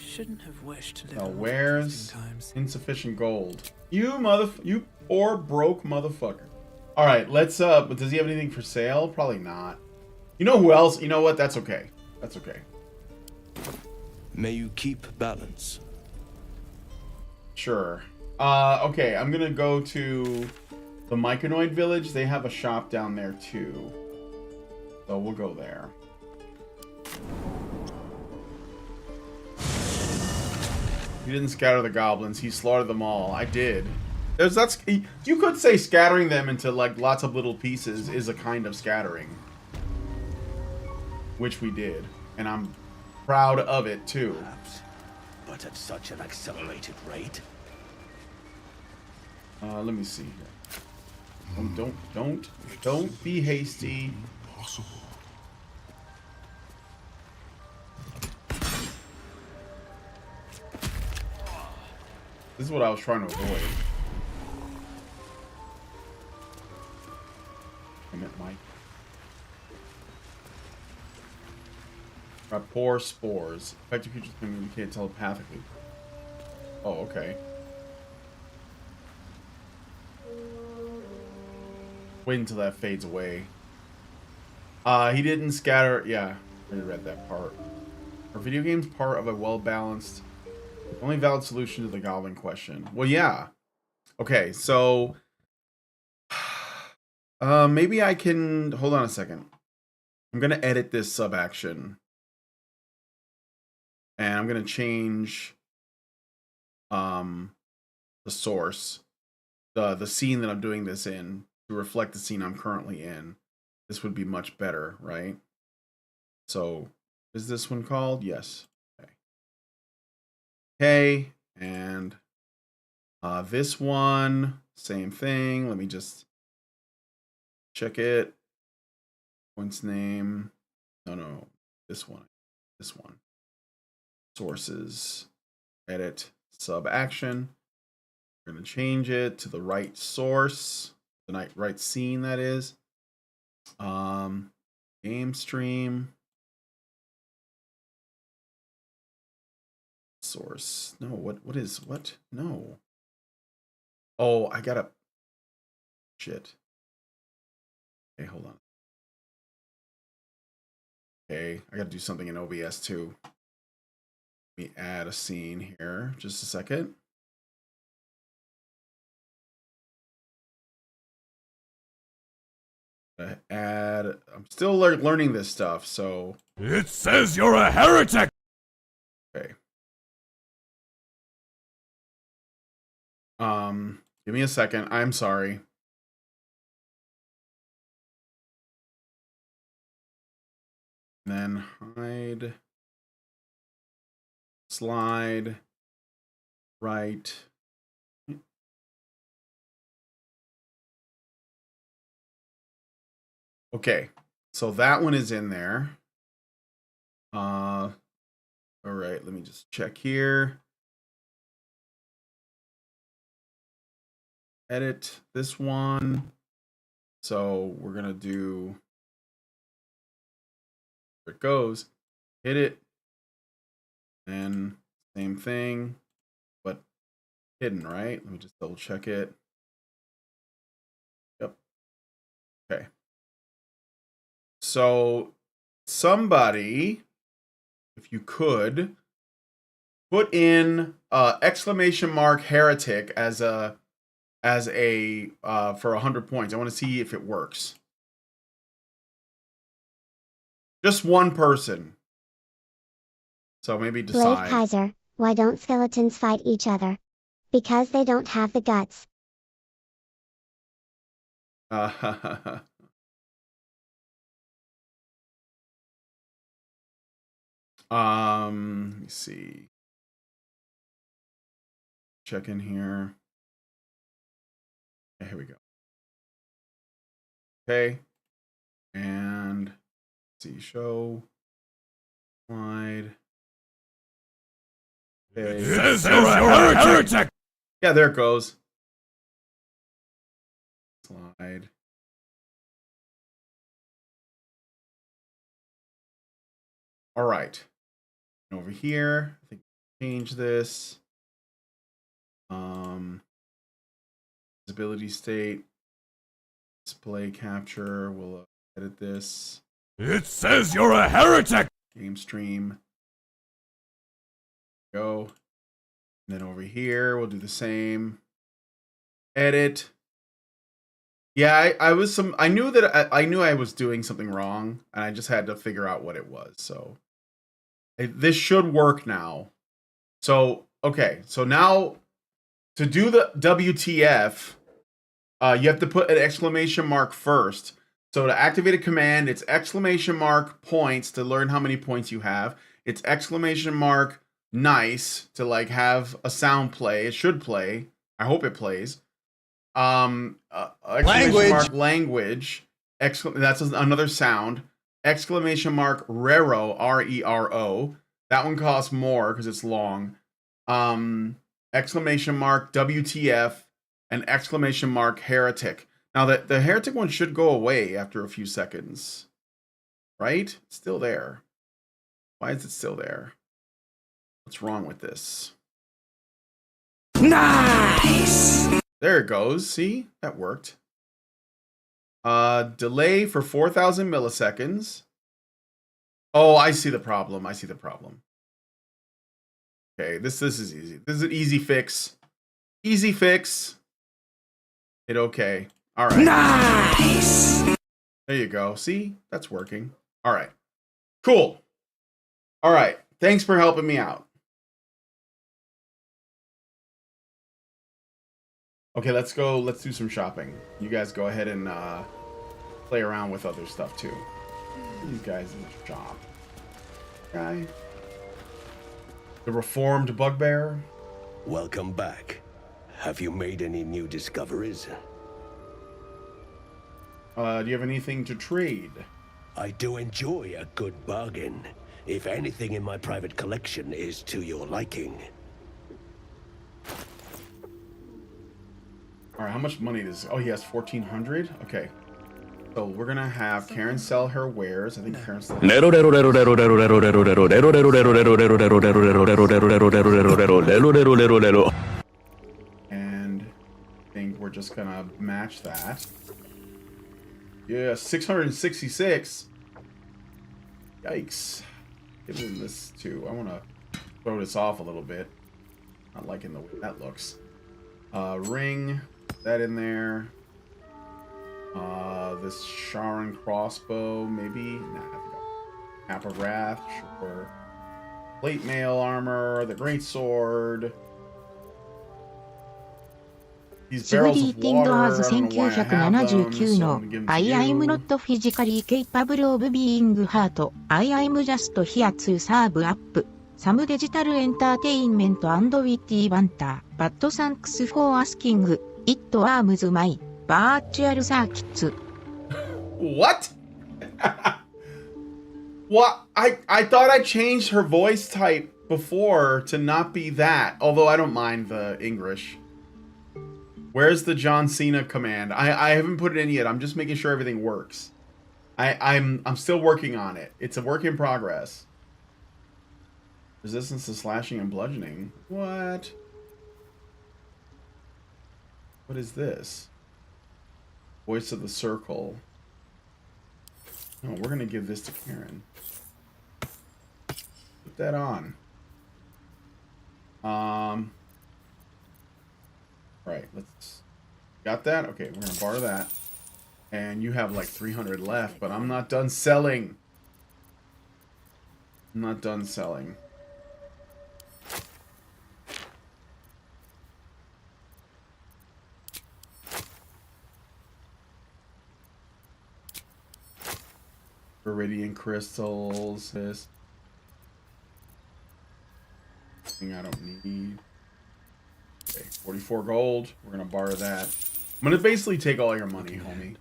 Shouldn't have wished to live Sell in wares. times. Insufficient gold. You poor broke motherfucker. All right, let's does he have anything for sale? Probably not. You know who else? You know what? That's okay. That's okay. May you keep balance. Sure. Okay, I'm gonna go to the Myconoid village. They have a shop down there too. So we'll go there. He didn't scatter the goblins. He slaughtered them all. I did. You could say scattering them into like lots of little pieces is a kind of scattering, which we did, and I'm proud of it too. Perhaps, but at such an accelerated rate. Let me see here. Don't be hasty. Possible. This is what I was trying to avoid. I meant Mike. Rapport spores. Affected creatures communicate telepathically. Oh, okay. Wait until that fades away. He didn't scatter. Yeah, I already read that part. Are video games part of a well-balanced, only valid solution to the goblin question? Well, yeah. Okay, so maybe I can hold on a second. I'm gonna edit this sub action, and I'm gonna change the source, the scene that I'm doing this in, to reflect the scene I'm currently in. This would be much better, right? So, is this one called? Yes. Okay. Okay, and this one, same thing. Let me just check it. Point's name. No. This one. This one. Sources. Edit. Sub action. We're going to change it to the right source. The right scene, that is. Game stream. Source. No, what? No. Oh, I gotta. Shit. Okay, hold on. Okay, I gotta do something in OBS too. Let me add a scene here. Just a second. Add. I'm still learning this stuff, so. It says you're a heretic! Okay. Give me a second. I'm sorry. And then hide. Slide. Right. Okay. So that one is in there. All right, let me just check here. Edit this one. So we're gonna do, there it goes. Hit it. And same thing, but hidden, right? Let me just double check it. Yep. Okay. So somebody, if you could, put in exclamation mark heretic as a for 100 points. I want to see if it works. Just one person. So maybe decide. Blade Kaiser, why don't skeletons fight each other? Because they don't have the guts. Let me see. Check in here. Okay, here we go. Okay. And let's see, show slide. Okay. It says you're a heretic! Yeah, there it goes. Slide. All right. And over here, I think change this. Visibility state. Display capture. We'll edit this. It says you're a heretic! Game stream. Go. And then over here, we'll do the same. Edit. Yeah, I knew that I knew I was doing something wrong, and I just had to figure out what it was. So this should work now. So okay, so now to do the WTF, you have to put an exclamation mark first. So to activate a command, it's exclamation mark points to learn how many points you have. It's exclamation mark nice to like have a sound play. It should play. I hope it plays. Exclamation mark language. That's another sound. Exclamation mark rero, R-E-R-O. That one costs more because it's long. Exclamation mark WTF and exclamation mark heretic. Now the heretic one should go away after a few seconds. Right? It's still there. Why is it still there? What's wrong with this? Nice! There it goes. See? That worked. Delay for 4,000 milliseconds. Oh, I see the problem. I see the problem. Okay, this is easy. This is an easy fix. Easy fix. Hit okay. All right. Nice! There you go. See? That's working. All right. Cool. All right. Thanks for helping me out. Okay, let's go. Let's do some shopping. You guys go ahead and play around with other stuff too. These guys in the shop. Guy. The reformed bugbear. Welcome back. Have you made any new discoveries? Do you have anything to trade? I do enjoy a good bargain. If anything in my private collection is to your liking. All right, how much money does? Oh, he has 1,400. Okay, so we're gonna have Karen sell her wares. I think Karen sell. And I think we're just gonna match that. Yeah, 666. Yikes! Give him this too. I want to throw this off a little bit. Not liking the way that looks. Ring. That in there. This Sharon crossbow, maybe? Nah, I think Cap of Wrath, sure. Plate mail armor, the great sword. These シグ barrels リ of ー・ティンドアー water, ズ I don't know why I have them, 1979 so の I'm gonna give them to I am you. not physically capable of being hurt. I am just here to serve up some digital entertainment and witty banter. But thanks for asking. It arms my virtual circuits. What? What? I thought I changed her voice type before to not be that, although I don't mind the English. Where's the John Cena command? I haven't put it in yet. I'm just making sure everything works. I'm still working on it. It's a work in progress. Resistance to slashing and bludgeoning. What? What is this? Voice of the circle. No, we're gonna give this to Karen. Put that on. Right, let's... Got that? Okay, we're gonna bar that. And you have like 300 left, but I'm not done selling. I'm not done selling. Viridian crystals, this. Thing I don't need. Okay, 44 gold. We're gonna borrow that. I'm gonna basically take all your money, homie.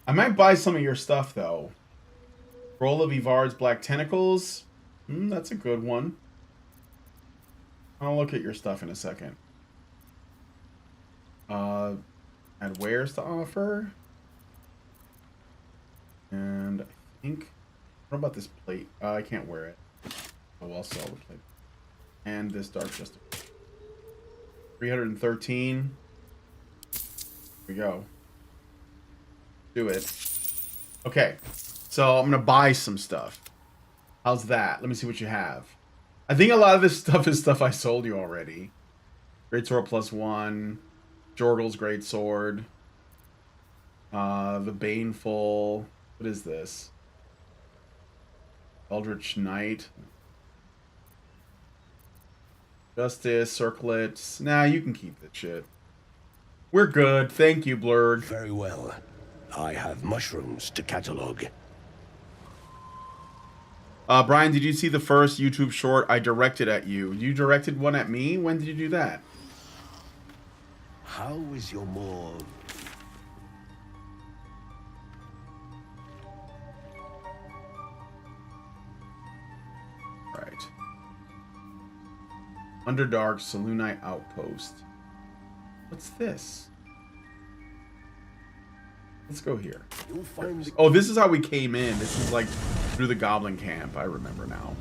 I might buy some of your stuff though. Roll of Ivard's Black Tentacles. That's a good one. I'll look at your stuff in a second. Add wares to offer. And I think... What about this plate? I can't wear it. Oh, I'll sell the plate. And this Dark Justice. 313. Here we go. Do it. Okay. So I'm going to buy some stuff. How's that? Let me see what you have. I think a lot of this stuff is stuff I sold you already. Great Sword +1. Jorgal's Great Sword. The Baneful. What is this? Eldritch Knight. Justice, Circlet. Nah, you can keep that shit. We're good. Thank you, Blurred. Very well. I have mushrooms to catalog. Brian, did you see the first YouTube short I directed at you? You directed one at me? When did you do that? How is your more... Right. Underdark Saloonite Outpost. What's this? Let's go here. You'll find the... Oh, this is how we came in. This is like through the Goblin Camp. I remember now.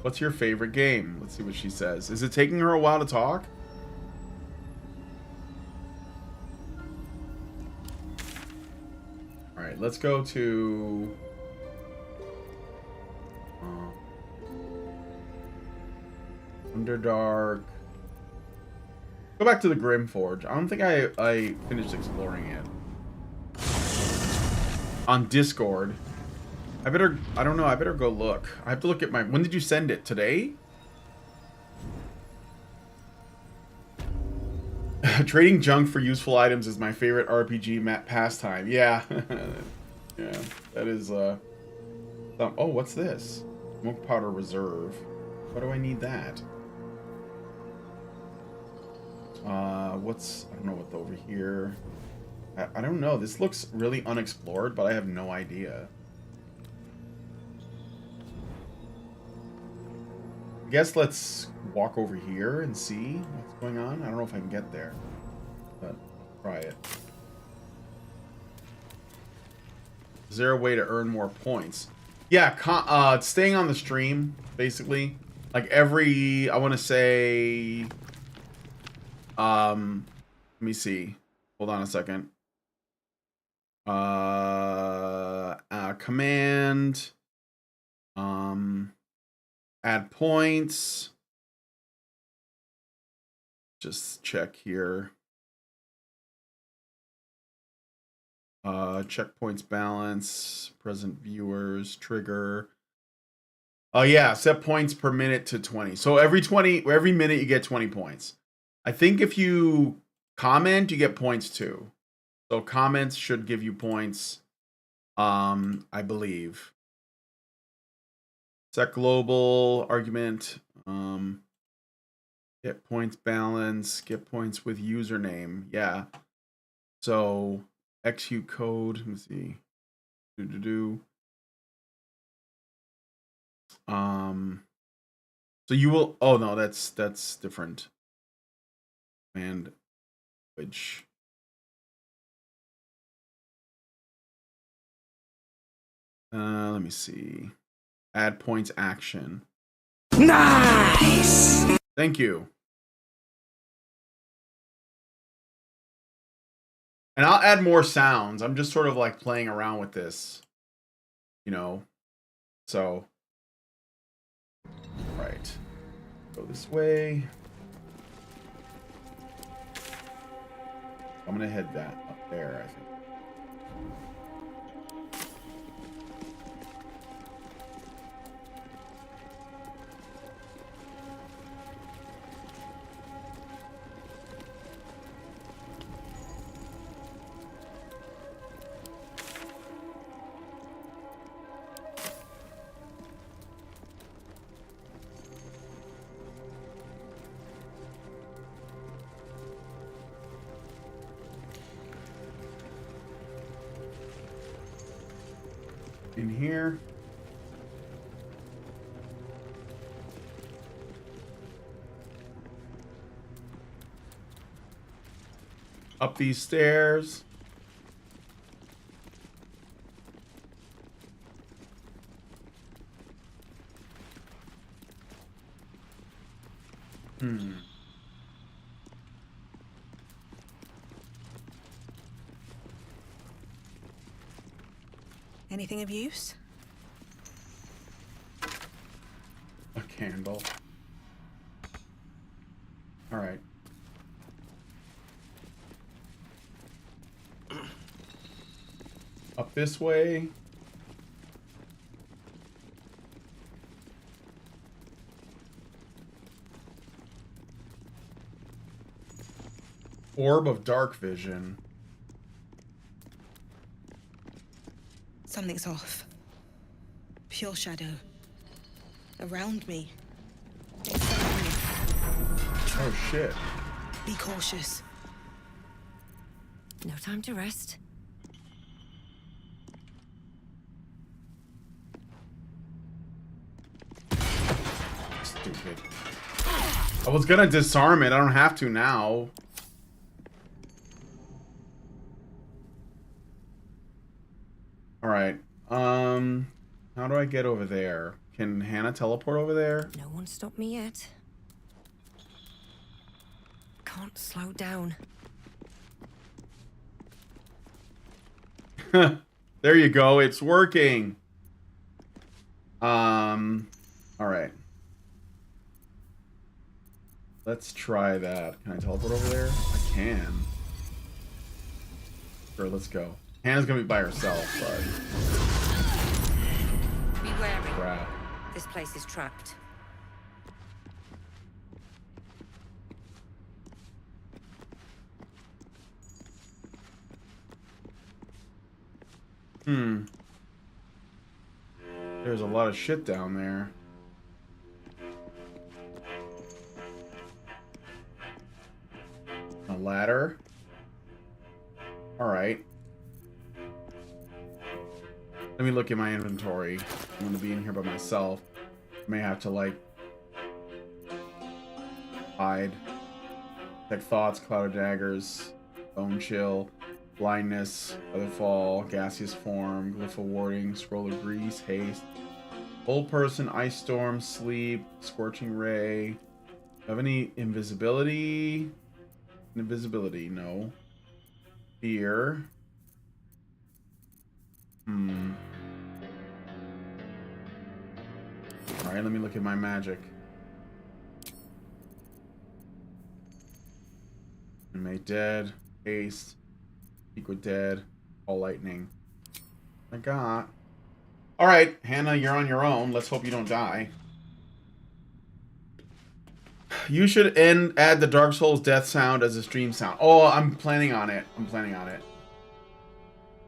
What's your favorite game? Let's see what she says. Is it taking her a while to talk? All right, let's go to... Underdark. Go back to the Grimforge. I don't think I finished exploring it. On Discord. I don't know, I better go look. I have to look at my... When did you send it? Today? Trading junk for useful items is my favorite RPG pastime. Yeah. Yeah, that is, oh, what's this? Smoke Powder Reserve. Why do I need that? I don't know what's over here. I don't know. This looks really unexplored, but I have no idea. I guess let's walk over here and see what's going on. I don't know if I can get there, but I'll try it. Is there a way to earn more points? Yeah, staying on the stream, basically. Like every, I want to say... let me see. Hold on a second. Command. Add points. Just check here. Checkpoints balance, present viewers, trigger. Oh yeah, set points per minute to 20. So every minute you get 20 points. I think if you comment, you get points too. So comments should give you points. I believe. Set global argument. Get points balance. Get points with username. Yeah. So execute code. Let me see. So you will. Oh no, that's different. And which. Let me see. Add points action. Nice! Thank you. And I'll add more sounds. I'm just sort of like playing around with this. You know. So. Right. Go this way. I'm gonna head that up there, I think. In here. Up these stairs. Anything of use? A candle. All right. Up this way. Orb of dark vision. Something's off. Pure shadow. Around me. Inside me. Oh shit. Be cautious. No time to rest. Stupid. I was gonna disarm it. I don't have to now. All right. How do I get over there? Can Hannah teleport over there? No one stopped me yet. Can't slow down. There you go. It's working. All right. Let's try that. Can I teleport over there? I can. Sure, let's go. Hannah's gonna be by herself, but Be wary. crap. This place is trapped. There's a lot of shit down there. A ladder. Alright. Let me look at my inventory. I'm gonna be in here by myself. May have to, like, hide. Detect thoughts, cloud of daggers, bone chill, blindness, featherfall, gaseous form, glyph of warding, scroll of grease, haste, old person, ice storm, sleep, scorching ray. Have any invisibility? Invisibility, no. Fear. Alright, let me look at my magic. Inmate dead. Haste. Equal dead. All lightning. I got. Alright, Hannah, you're on your own. Let's hope you don't die. You should add the Dark Souls death sound as a stream sound. Oh, I'm planning on it. I'm planning on it.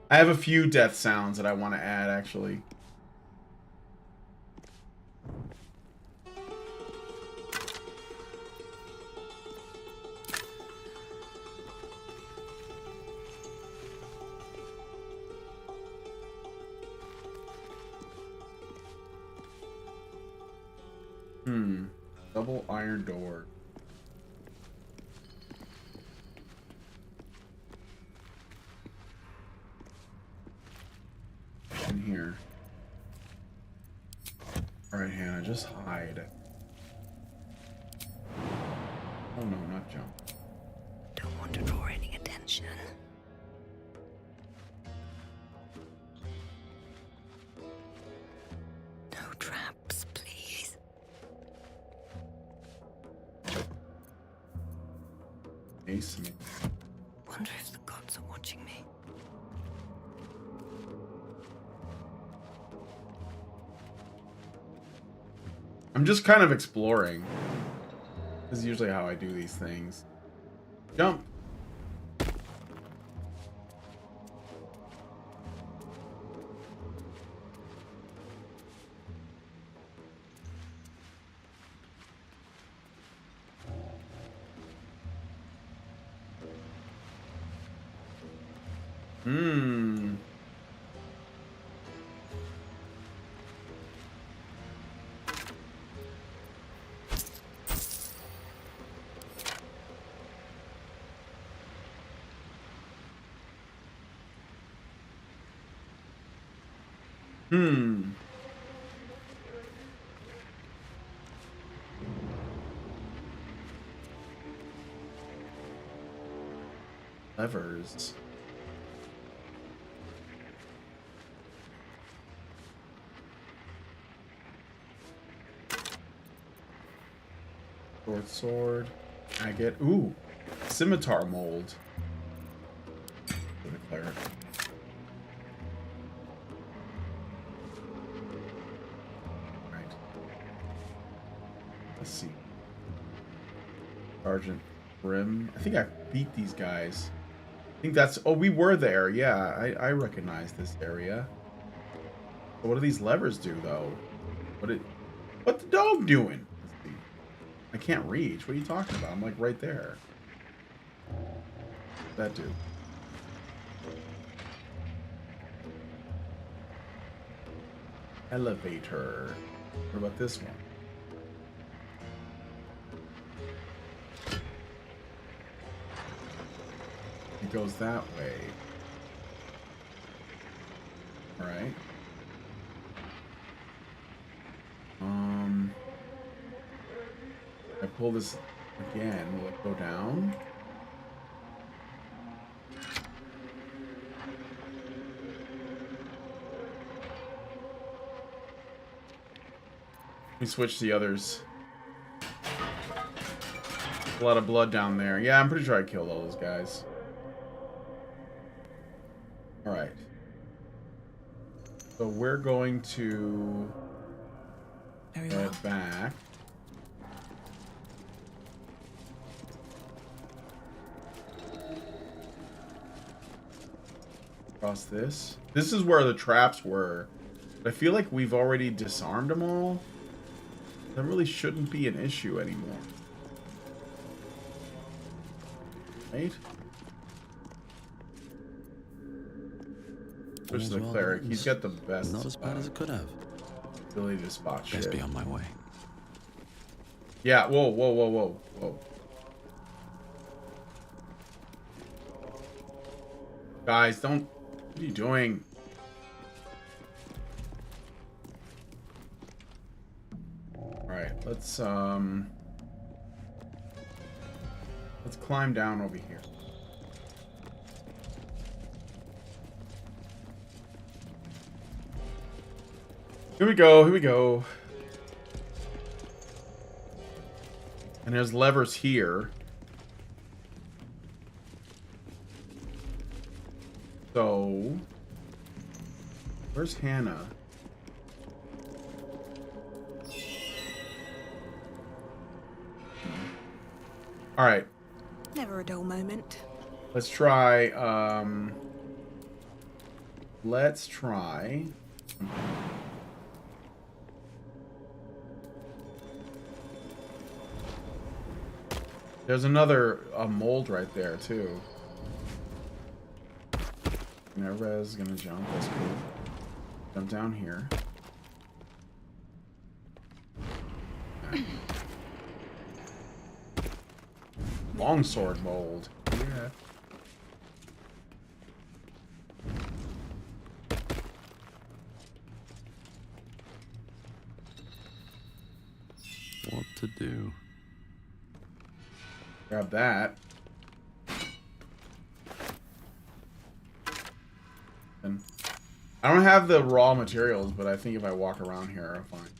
I have a few death sounds that I want to add, actually. Double iron door. In here. Alright, Hannah, just hide. Oh no, not jump. Don't want to draw any attention. No traps, please. Ace me. Wonder if the gods are watching me. I'm just kind of exploring. This is usually how I do these things. Jump. Levers. Sword. Agate. Ooh. Scimitar mold. For the cleric. Right. Let's see. Sergeant Brim. I think I beat these guys. I think that's... Oh, we were there. Yeah, I recognize this area. But what do these levers do, though? What the dog doing? I can't reach. What are you talking about? I'm like right there. What's that do? Elevator. What about this one? It goes that way. All right. I pull this again. Will it go down? Let me switch the others. A lot of blood down there. Yeah, I'm pretty sure I killed all those guys. Alright. So we're going to head back. Across this. This is where the traps were. I feel like we've already disarmed them all. That really shouldn't be an issue anymore. Right? Switch to the cleric. He's got the best. Not as bad as it could have. Ability to spot shit. Best be on my way. Yeah. Whoa, whoa, whoa, whoa, whoa. Guys, don't. What are you doing? All right. Let's climb down over here. Here we go, here we go. And there's levers here. So, where's Hannah? All right. Never a dull moment. Let's try. Let's try. There's another mold right there too. Nervez is gonna jump. That's cool. Jump down here. Okay. Longsword mold. Yeah. What to do? Grab that. And I don't have the raw materials, but I think if I walk around here, I'll find.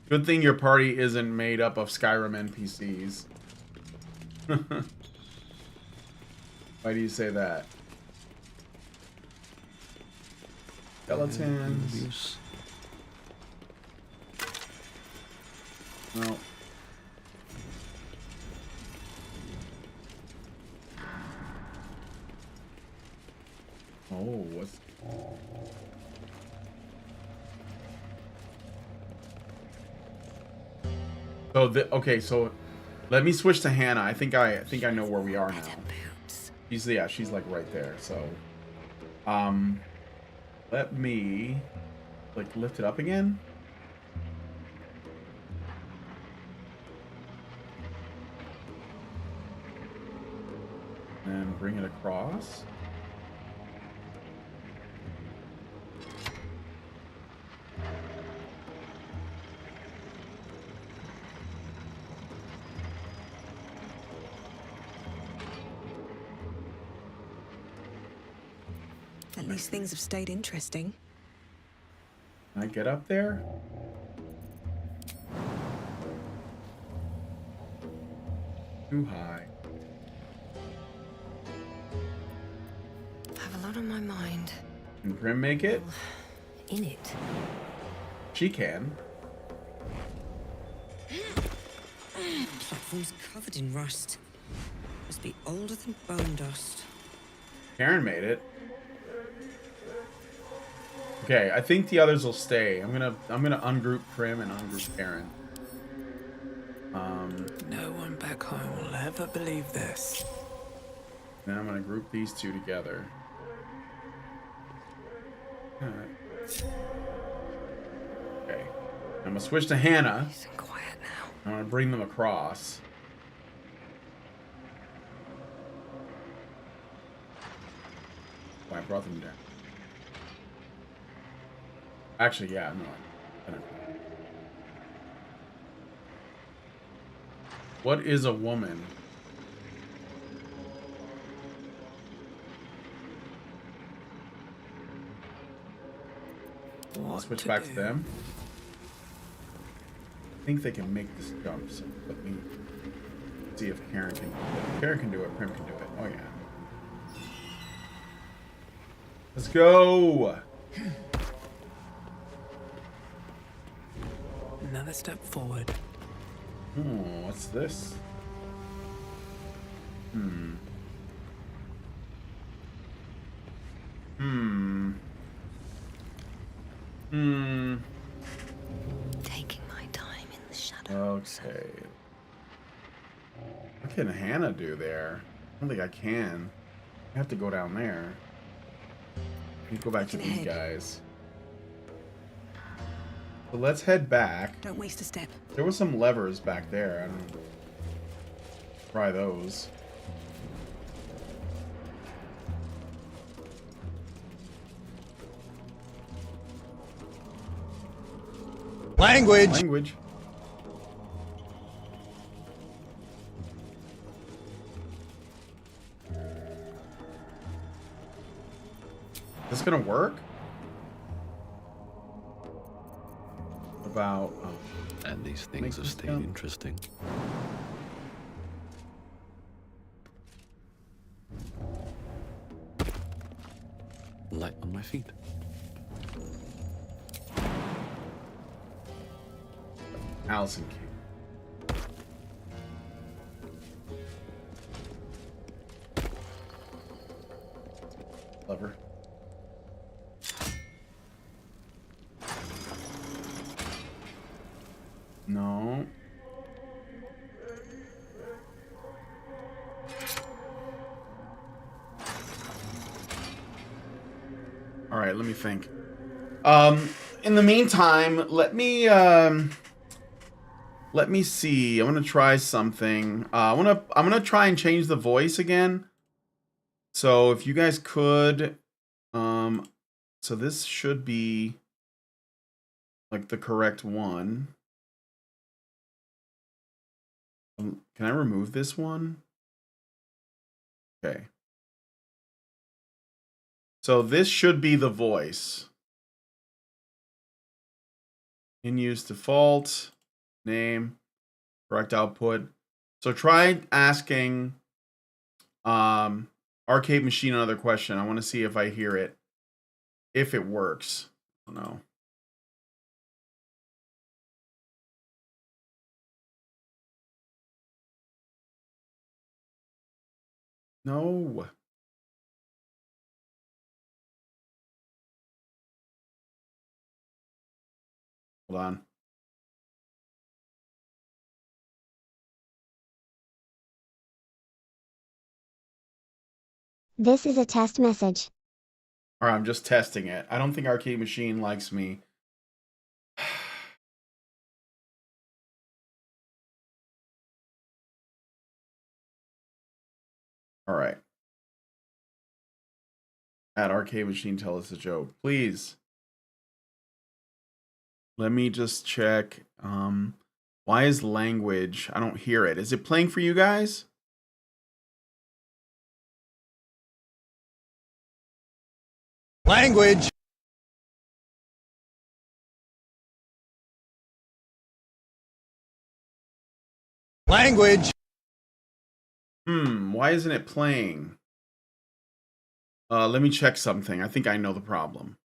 Good thing your party isn't made up of Skyrim NPCs. Why do you say that? Skeletons. No. Oh, what's... So okay, so let me switch to Hannah. I think I know where we are now. She's like right there. So, let me like lift it up again. And bring it across. At least things have stayed interesting. Can I get up there? Too high. I have a lot on my mind. Can Grim make it? In it. She can. Platform's covered in rust. Must be older than bone dust. Karen made it. Okay, I think the others will stay. I'm gonna ungroup Prim and ungroup Karen. No one back home will ever believe this. Then I'm gonna group these two together. Alright. Okay. I'm gonna switch to Hannah. Nice and quiet now. I'm gonna bring them across. Oh, I brought them down. Actually, yeah, no. I don't. What is a woman? What Switch to back do? to them. I think they can make this jump, so let me see if Karen can do it. If Karen can do it, Prim can do it. Oh yeah. Let's go! Another step forward. Oh, what's this? Hmm. Taking my time in the shadows. Okay. What can Hannah do there? I don't think I can. I have to go down there. Let me go back to Looking these ahead. guys. So let's head back. Don't waste a step. There was some levers back there. I don't know. Try those. Language. Is this gonna work? About And these Make things have this stayed jump. interesting. light on my feet. Allison King. Lover. No. All right, let me think. In the meantime, let me see. I want to try something. I'm gonna try and change the voice again. So if you guys could, so this should be like the correct one. Can I remove this one? Okay. So this should be the voice. In use default, name, correct output. So try asking Arcade Machine another question. I want to see if I hear it. If it works. I don't know. No. Hold on. This is a test message. All right, I'm just testing it. I don't think Arcade Machine likes me. All right. At Arcade Machine, tell us a joke, please. Let me just check. Why is language? I don't hear it. Is it playing for you guys? Language. Language. Why isn't it playing? Let me check something. I think I know the problem.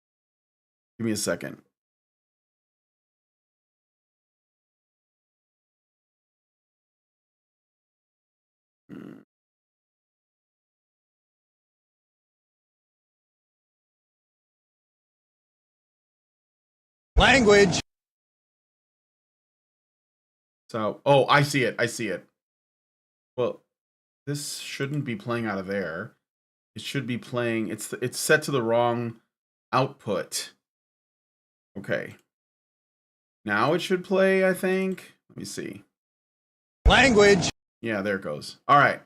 Give me a second. Language. So, oh, I see it. I see it. Well, this shouldn't be playing out of there. It should be playing. It's set to the wrong output. Okay. Now it should play, I think. Let me see. Language. Yeah, there it goes. All right.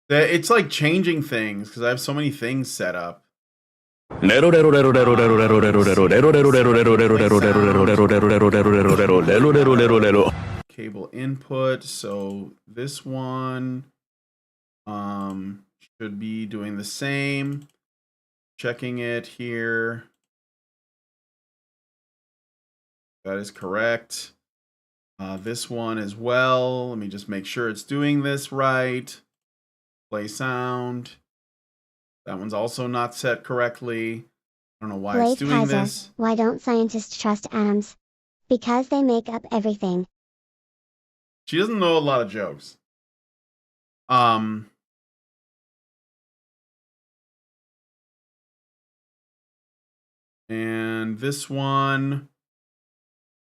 It's like changing things because I have so many things set up. Cable input. So this one should be doing the same. Checking it here. That is correct. This one as well. Let me just make sure it's doing this right. Play sound. That one's also not set correctly. I don't know why Blade it's doing Kaiser, this. why don't scientists trust atoms? Because they make up everything. She doesn't know a lot of jokes. And this one,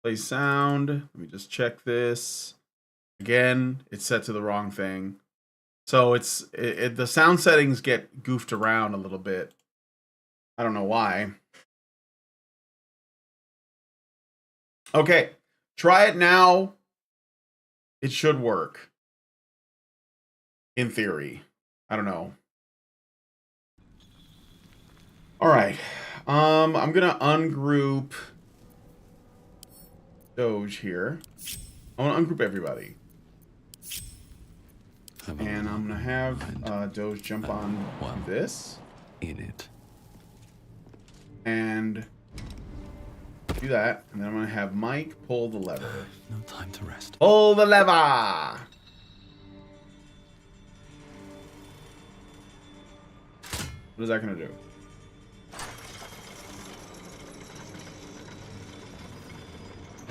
play sound. Let me just check this. Again, it's set to the wrong thing. So the sound settings get goofed around a little bit. I don't know why. Okay, try it now. It should work. In theory. I don't know. All right. I'm gonna ungroup Doge here. I want to ungroup everybody. And I'm gonna have Doge jump on this. In it. And do that. And then I'm gonna have Mike pull the lever. No time to rest. Pull the lever! What is that gonna do?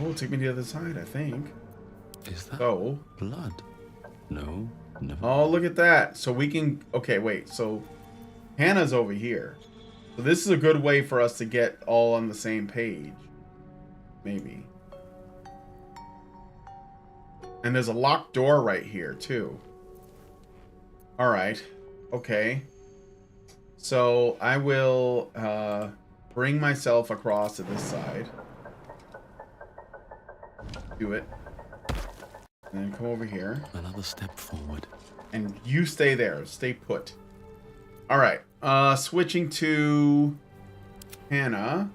Oh, take me to the other side, I think. Is that So. blood? No, no. Oh, look at that. So we can... Okay, wait. So Hannah's over here. So this is a good way for us to get all on the same page. Maybe. And there's a locked door right here, too. Alright. Okay. So I will bring myself across to this side. Do it. And then come over here. Another step forward. And you stay there. Stay put. Alright. Switching to Hannah.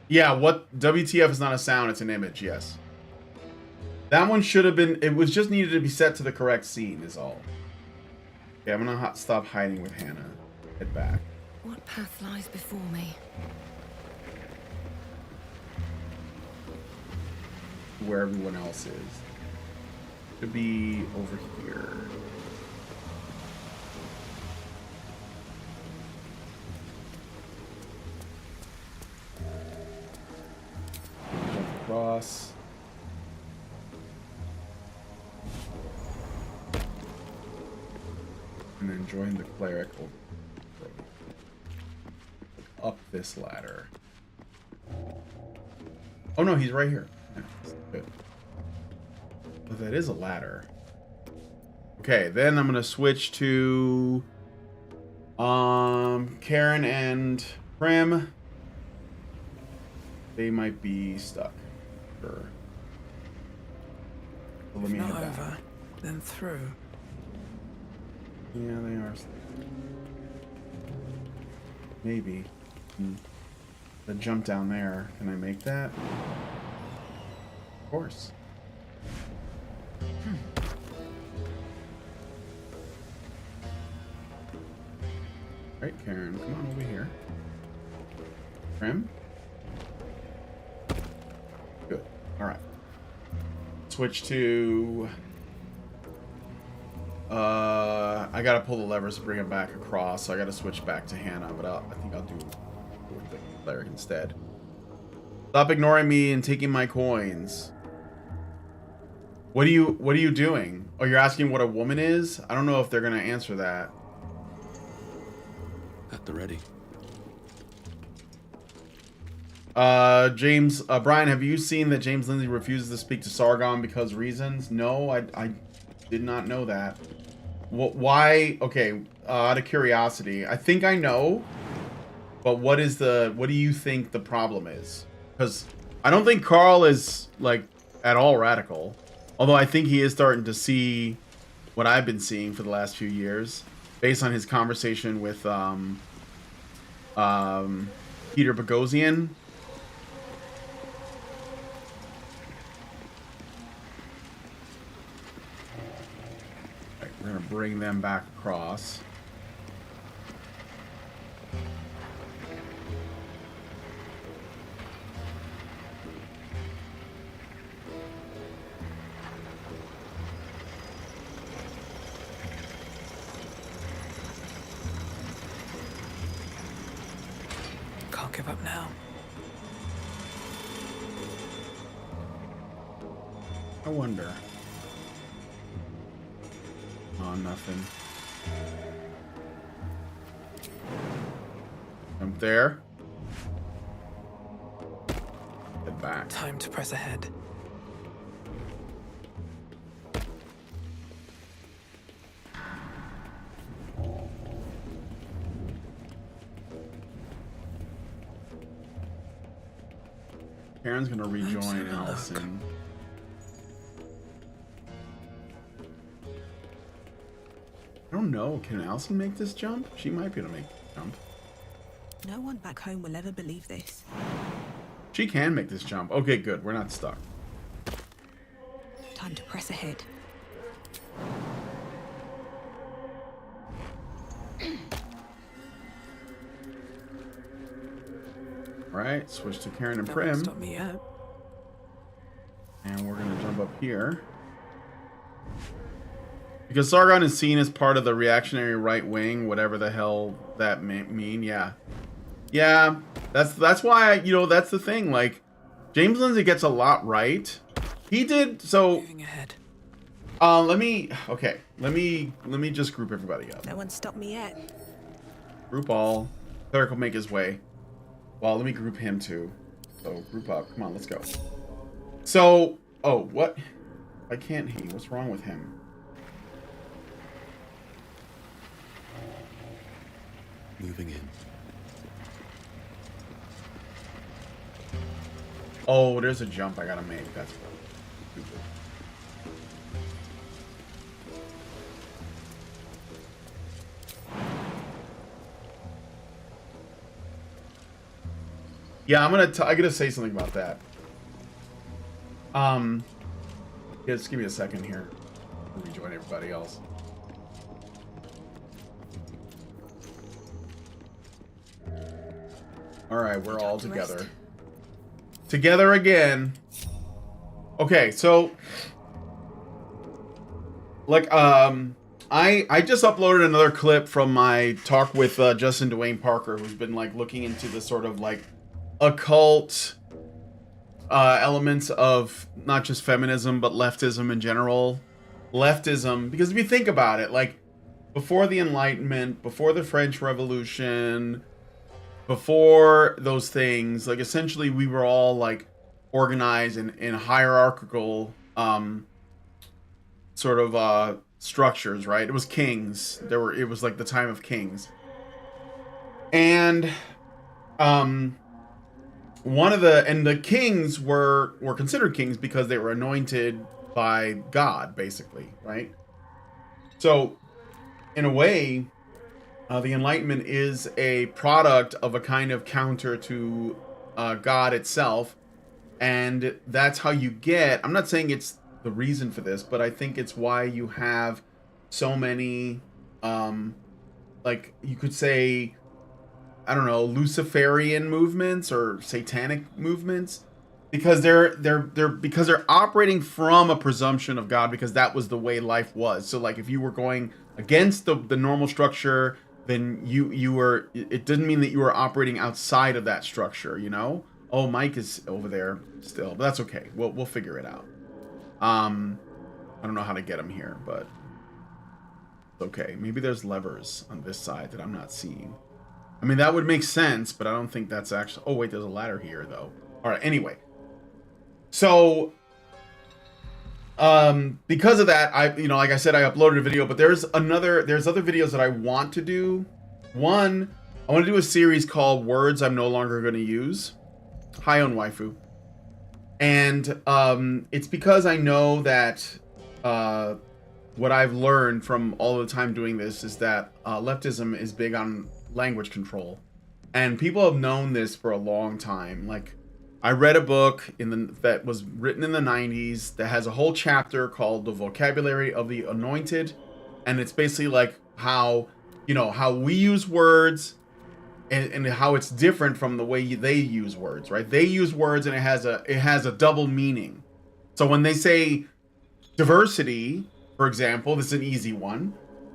Yeah, what WTF is not a sound, it's an image, yes. That one should have been, it was just needed to be set to the correct scene is all. Okay, I'm gonna stop hiding with Hannah. Head back. What path lies before me? Where everyone else is. Should be over here. Jump across. And then join the cleric over. Up this ladder. Oh no, he's right here. Yeah, good. But that is a ladder. Okay, then I'm gonna switch to Karen and Prim. They might be stuck. Sure. So let me Not head over, back. then through. Yeah, they are stuck. Maybe. The jump down there. Can I make that? Of course. Right, Karen, come on over here. Prim? Good. Alright. Switch to... I gotta pull the levers to bring it back across, so I gotta switch back to Hannah, but I think I'll do with the cleric instead. Stop ignoring me and taking my coins. What are you doing? Oh, you're asking what a woman is? I don't know if they're gonna answer that. At the ready. Brian, have you seen that James Lindsay refuses to speak to Sargon because reasons? No, I did not know that. Why? Okay, out of curiosity, I think I know, but what do you think the problem is? Because I don't think Carl is, like, at all radical. Although I think he is starting to see what I've been seeing for the last few years, based on his conversation with Peter Bogosian. Right, we're gonna bring them back across. Can't give up now. I wonder. Oh, nothing. Jump there. Head back. Time to press ahead. Karen's gonna rejoin have a look. Allison. I don't know. Can Allison make this jump? She might be able to make this jump. No one back home will ever believe this. She can make this jump. Okay, good. We're not stuck. Time to press ahead. Alright, switch to Karen and No one Prim. stop me yet. And we're gonna jump up here. Because Sargon is seen as part of the reactionary right wing, whatever the hell that mean? Yeah. Yeah, that's why, you know, that's the thing. Like, James Lindsay gets a lot right. He did, so... Moving ahead. Let me just group everybody up. No one stopped me yet. Group all. Cleric will make his way. Well, let me group him too. So, group up. Come on, let's go. So, oh, what? Why can't he? What's wrong with him? Moving in. Oh, there's a jump I gotta make. That's stupid. Yeah, I gotta say something about that. Yeah, just give me a second here. Rejoin everybody else. All right, we're all together. Together again. Okay, so like I just uploaded another clip from my talk with Justin Dwayne Parker, who's been like looking into the sort of like occult elements of not just feminism but leftism in general. Leftism, because if you think about it, like before the Enlightenment, before the French Revolution, before those things, like essentially we were all like organized in hierarchical sort of structures, right? It was kings. It was like the time of kings. And the kings were considered kings because they were anointed by God, basically, right? So in a way, the Enlightenment is a product of a kind of counter to God itself, and that's how you get... I'm not saying it's the reason for this, but I think it's why you have so many, like, you could say, I don't know, Luciferian movements or satanic movements, because they're operating from a presumption of God, because that was the way life was. So, like, if you were going against the normal structure, then you were, it didn't mean that you were operating outside of that structure, you know? Oh, Mike is over there still, but that's okay. We'll figure it out. I don't know how to get him here, but it's okay. Maybe there's levers on this side that I'm not seeing. I mean, that would make sense, but I don't think that's actually... Oh, wait, there's a ladder here, though. All right, anyway. So, because of that, like I said, I uploaded a video, but there's other videos that I want to do. One, I want to do a series called Words I'm No Longer Going to Use. Hi, on waifu. And it's because I know that what I've learned from all the time doing this is that leftism is big on language control. And people have known this for a long time. Like, I read a book that was written in the 90s that has a whole chapter called The Vocabulary of the Anointed. And it's basically like how we use words and how it's different from the way they use words, right? They use words and it has a double meaning. So when they say diversity, for example, this is an easy one.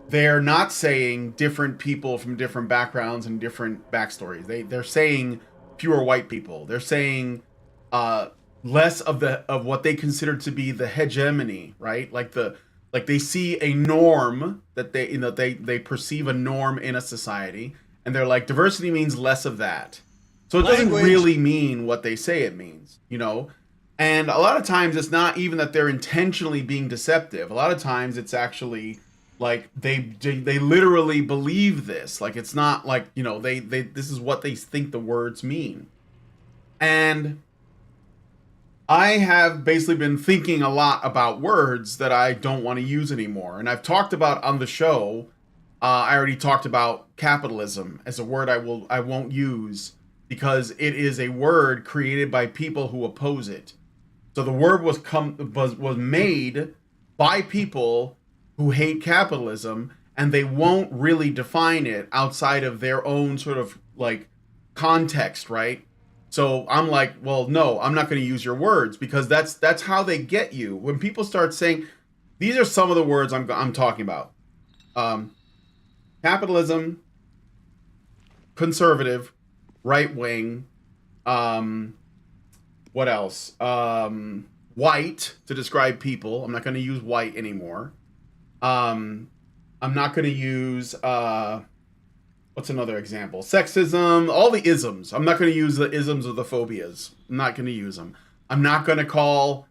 They're not saying different people from different backgrounds and different backstories. They're saying fewer white people. They're saying less of what they consider to be the hegemony, right? Like they see a norm that they perceive a norm in a society, and they're like, diversity means less of that. So it doesn't really mean what they say it means, you know? And a lot of times it's not even that they're intentionally being deceptive. A lot of times it's actually like they literally believe this. Like, it's not like, you know, this is what they think the words mean. And I have basically been thinking a lot about words that I don't want to use anymore. And I've talked about on the show, I already talked about capitalism as a word I won't use because it is a word created by people who oppose it. So the word was made by people who hate capitalism, and they won't really define it outside of their own sort of like context, right? So I'm like, well, no, I'm not going to use your words, because that's how they get you. When people start saying, these are some of the words I'm talking about. Capitalism conservative, right wing, what else? White to describe people. I'm not going to use white anymore. I'm not going to use what's another example? Sexism, all the isms. I'm not going to use the isms or the phobias. I'm not going to use them. I'm not going to call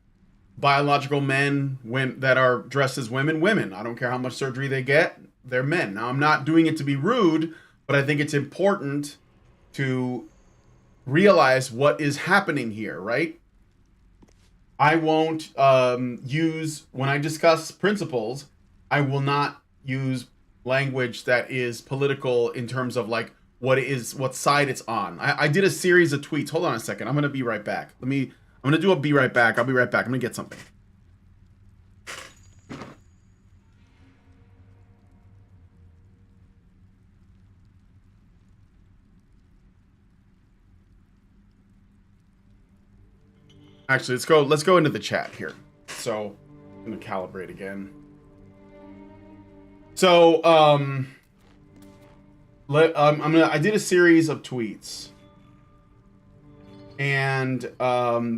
biological men that are dressed as women women. I don't care how much surgery they get. They're men. Now, I'm not doing it to be rude, but I think it's important to realize what is happening here, right? I won't use, when I discuss principles, I will not use language that is political in terms of like what side it's on. I did a series of tweets. Hold on a second. I'm going to be right back. I'm going to do a be right back. I'll be right back. I'm going to get something. Actually, let's go into the chat here. So, I'm going to calibrate again. So, I did a series of tweets, and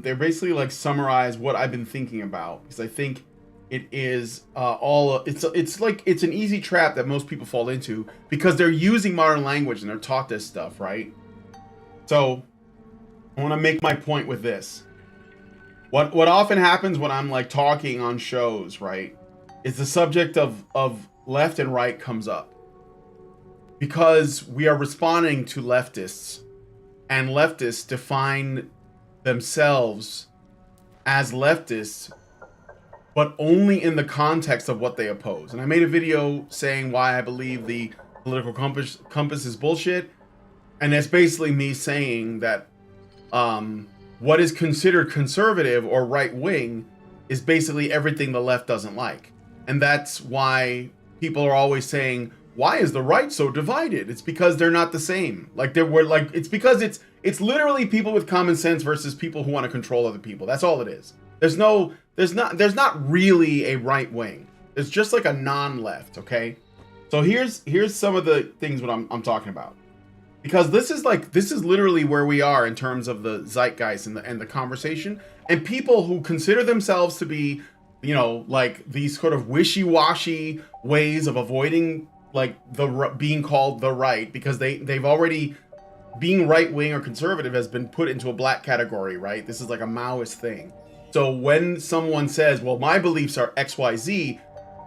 they're basically like summarize what I've been thinking about, because I think it is it's an easy trap that most people fall into because they're using modern language and they're taught this stuff, right? So, I want to make my point with this. What often happens when I'm like talking on shows, right, is the subject of left and right comes up. Because we are responding to leftists, and leftists define themselves as leftists, but only in the context of what they oppose. And I made a video saying why I believe the political compass is bullshit, and that's basically me saying that what is considered conservative or right-wing is basically everything the left doesn't like. And that's why people are always saying, why is the right so divided? It's because they're not the same. It's because it's literally people with common sense versus people who want to control other people. That's all it is. There's not really a right wing. It's just like a non-left, okay? So here's some of the things what I'm talking about. Because this is literally where we are in terms of the zeitgeist and the conversation, and people who consider themselves to be, you know, like these sort of wishy-washy ways of avoiding like being called the right, because they've already, being right-wing or conservative has been put into a black category, right? This is like a Maoist thing. So when someone says, well, my beliefs are XYZ,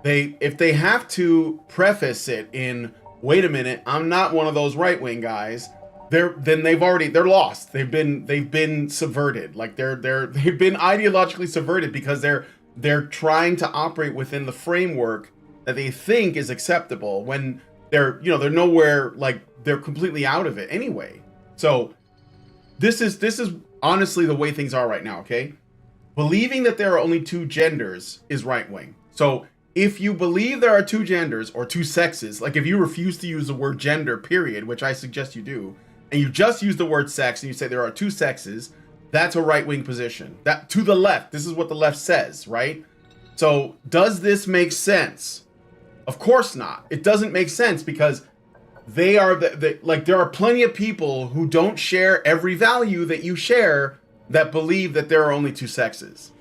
if they have to preface it in, wait a minute, I'm not one of those right-wing guys, they're lost. They've been subverted. Like they've been ideologically subverted because they're trying to operate within the framework that they think is acceptable when they're nowhere, like they're completely out of it anyway. So this is honestly the way things are right now, okay? Believing that there are only two genders is right-wing. So if you believe there are two genders or two sexes, like if you refuse to use the word gender, period, which I suggest you do, and you just use the word sex and you say there are two sexes, that's a right-wing position. That to the left, this is what the left says, right? So does this make sense? Of course not. It doesn't make sense because they are like there are plenty of people who don't share every value that you share that believe that there are only two sexes.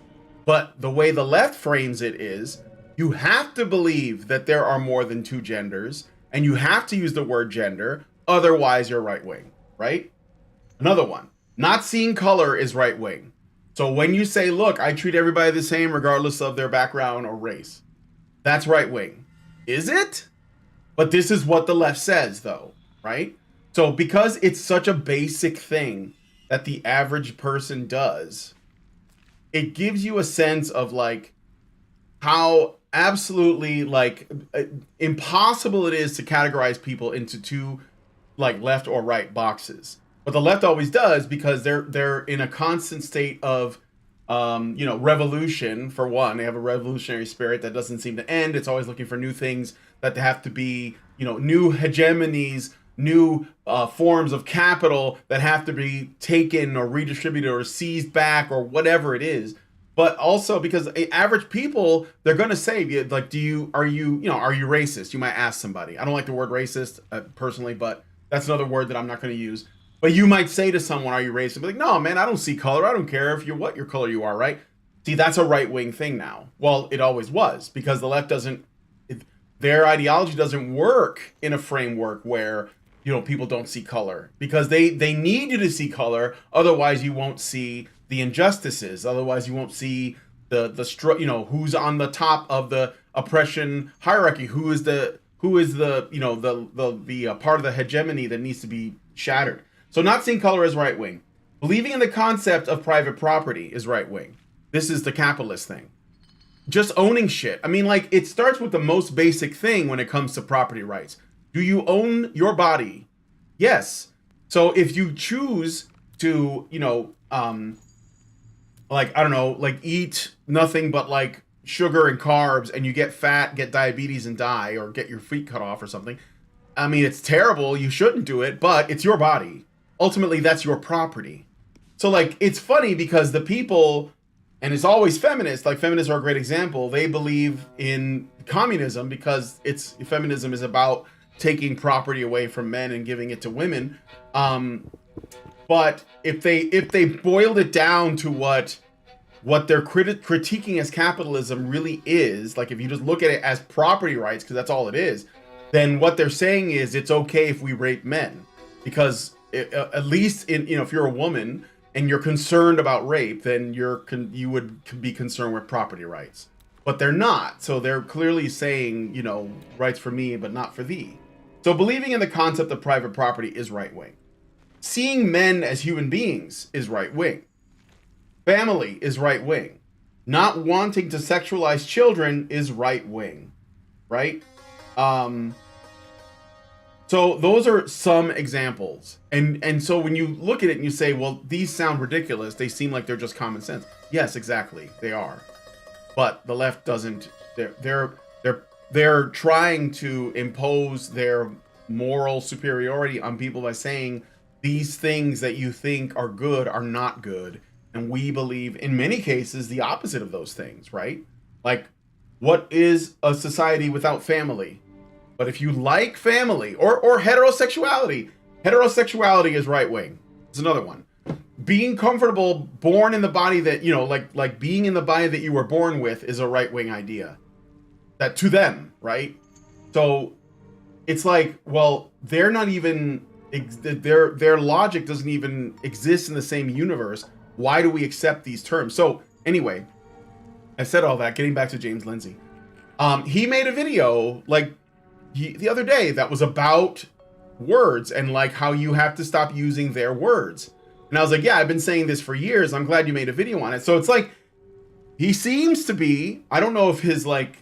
But the way the left frames it is, you have to believe that there are more than two genders, and you have to use the word gender, otherwise you're right-wing, right? Another one, not seeing color is right-wing. So when you say, look, I treat everybody the same regardless of their background or race, that's right-wing. Is it? But this is what the left says, though, right? So because it's such a basic thing that the average person does, it gives you a sense of like how absolutely like impossible it is to categorize people into two like left or right boxes. But the left always does because they're in a constant state of revolution. For one, they have a revolutionary spirit that doesn't seem to end. It's always looking for new things that have to be, new hegemonies, new forms of capital that have to be taken or redistributed or seized back or whatever it is. But also because average people, they're going to say, like, are you racist? You might ask somebody. I don't like the word racist personally, but That's another word that I'm not going to use. But you might say to someone, "Are you racist?" And be like, "No, man, I don't see color. I don't care if you're what your color you are, right?" See, that's a right-wing thing now. Well, it always was, because the left doesn't, their ideology doesn't work in a framework where, you know, people don't see color, because they need you to see color. Otherwise, you won't see the injustices. Otherwise, you won't see you know, who's on the top of the oppression hierarchy, who is the you know, the part of the hegemony that needs to be shattered. So not seeing color is right wing. Believing in the concept of private property is right wing. This is the capitalist thing. Just owning shit. I mean, like, it starts with the most basic thing when it comes to property rights. Do you own your body? Yes. So if you choose to, you know, like, I don't know, like, eat nothing but like sugar and carbs, and you get fat, get diabetes and die, or get your feet cut off or something. I mean, it's terrible. You shouldn't do it, but it's your body. Ultimately, that's your property. So, like, it's funny because the people, and it's always feminists, like feminists are a great example. They believe in communism because feminism is about taking property away from men and giving it to women. But if they boiled it down to what they're critiquing as capitalism really is, like if you just look at it as property rights, because that's all it is, then what they're saying is it's okay if we rape men, because at least in, you know, if you're a woman and you're concerned about rape, then you would be concerned with property rights. But they're not. So they're clearly saying, you know, rights for me, but not for thee. So believing in the concept of private property is right wing. Seeing men as human beings is right wing. Family is right wing. Not wanting to sexualize children is right wing, right? So those are some examples. And so when you look at it and you say, well, these sound ridiculous, they seem like they're just common sense. Yes, exactly, they are. But the left doesn't. They're trying to impose their moral superiority on people by saying these things that you think are good are not good. And we believe in many cases the opposite of those things, right? Like, what is a society without family? But if you like family or heterosexuality is right wing. It's another one. Being comfortable born in the body that, you know, like being in the body that you were born with is a right wing idea. That to them, right? So it's like, well, they're not even, their logic doesn't even exist in the same universe. Why do we accept these terms? So anyway, I said all that, getting back to James Lindsay. He made a video like the other day that was about words and like how you have to stop using their words. And I was like, yeah, I've been saying this for years. I'm glad you made a video on it. So it's like, he seems to be, I don't know if his like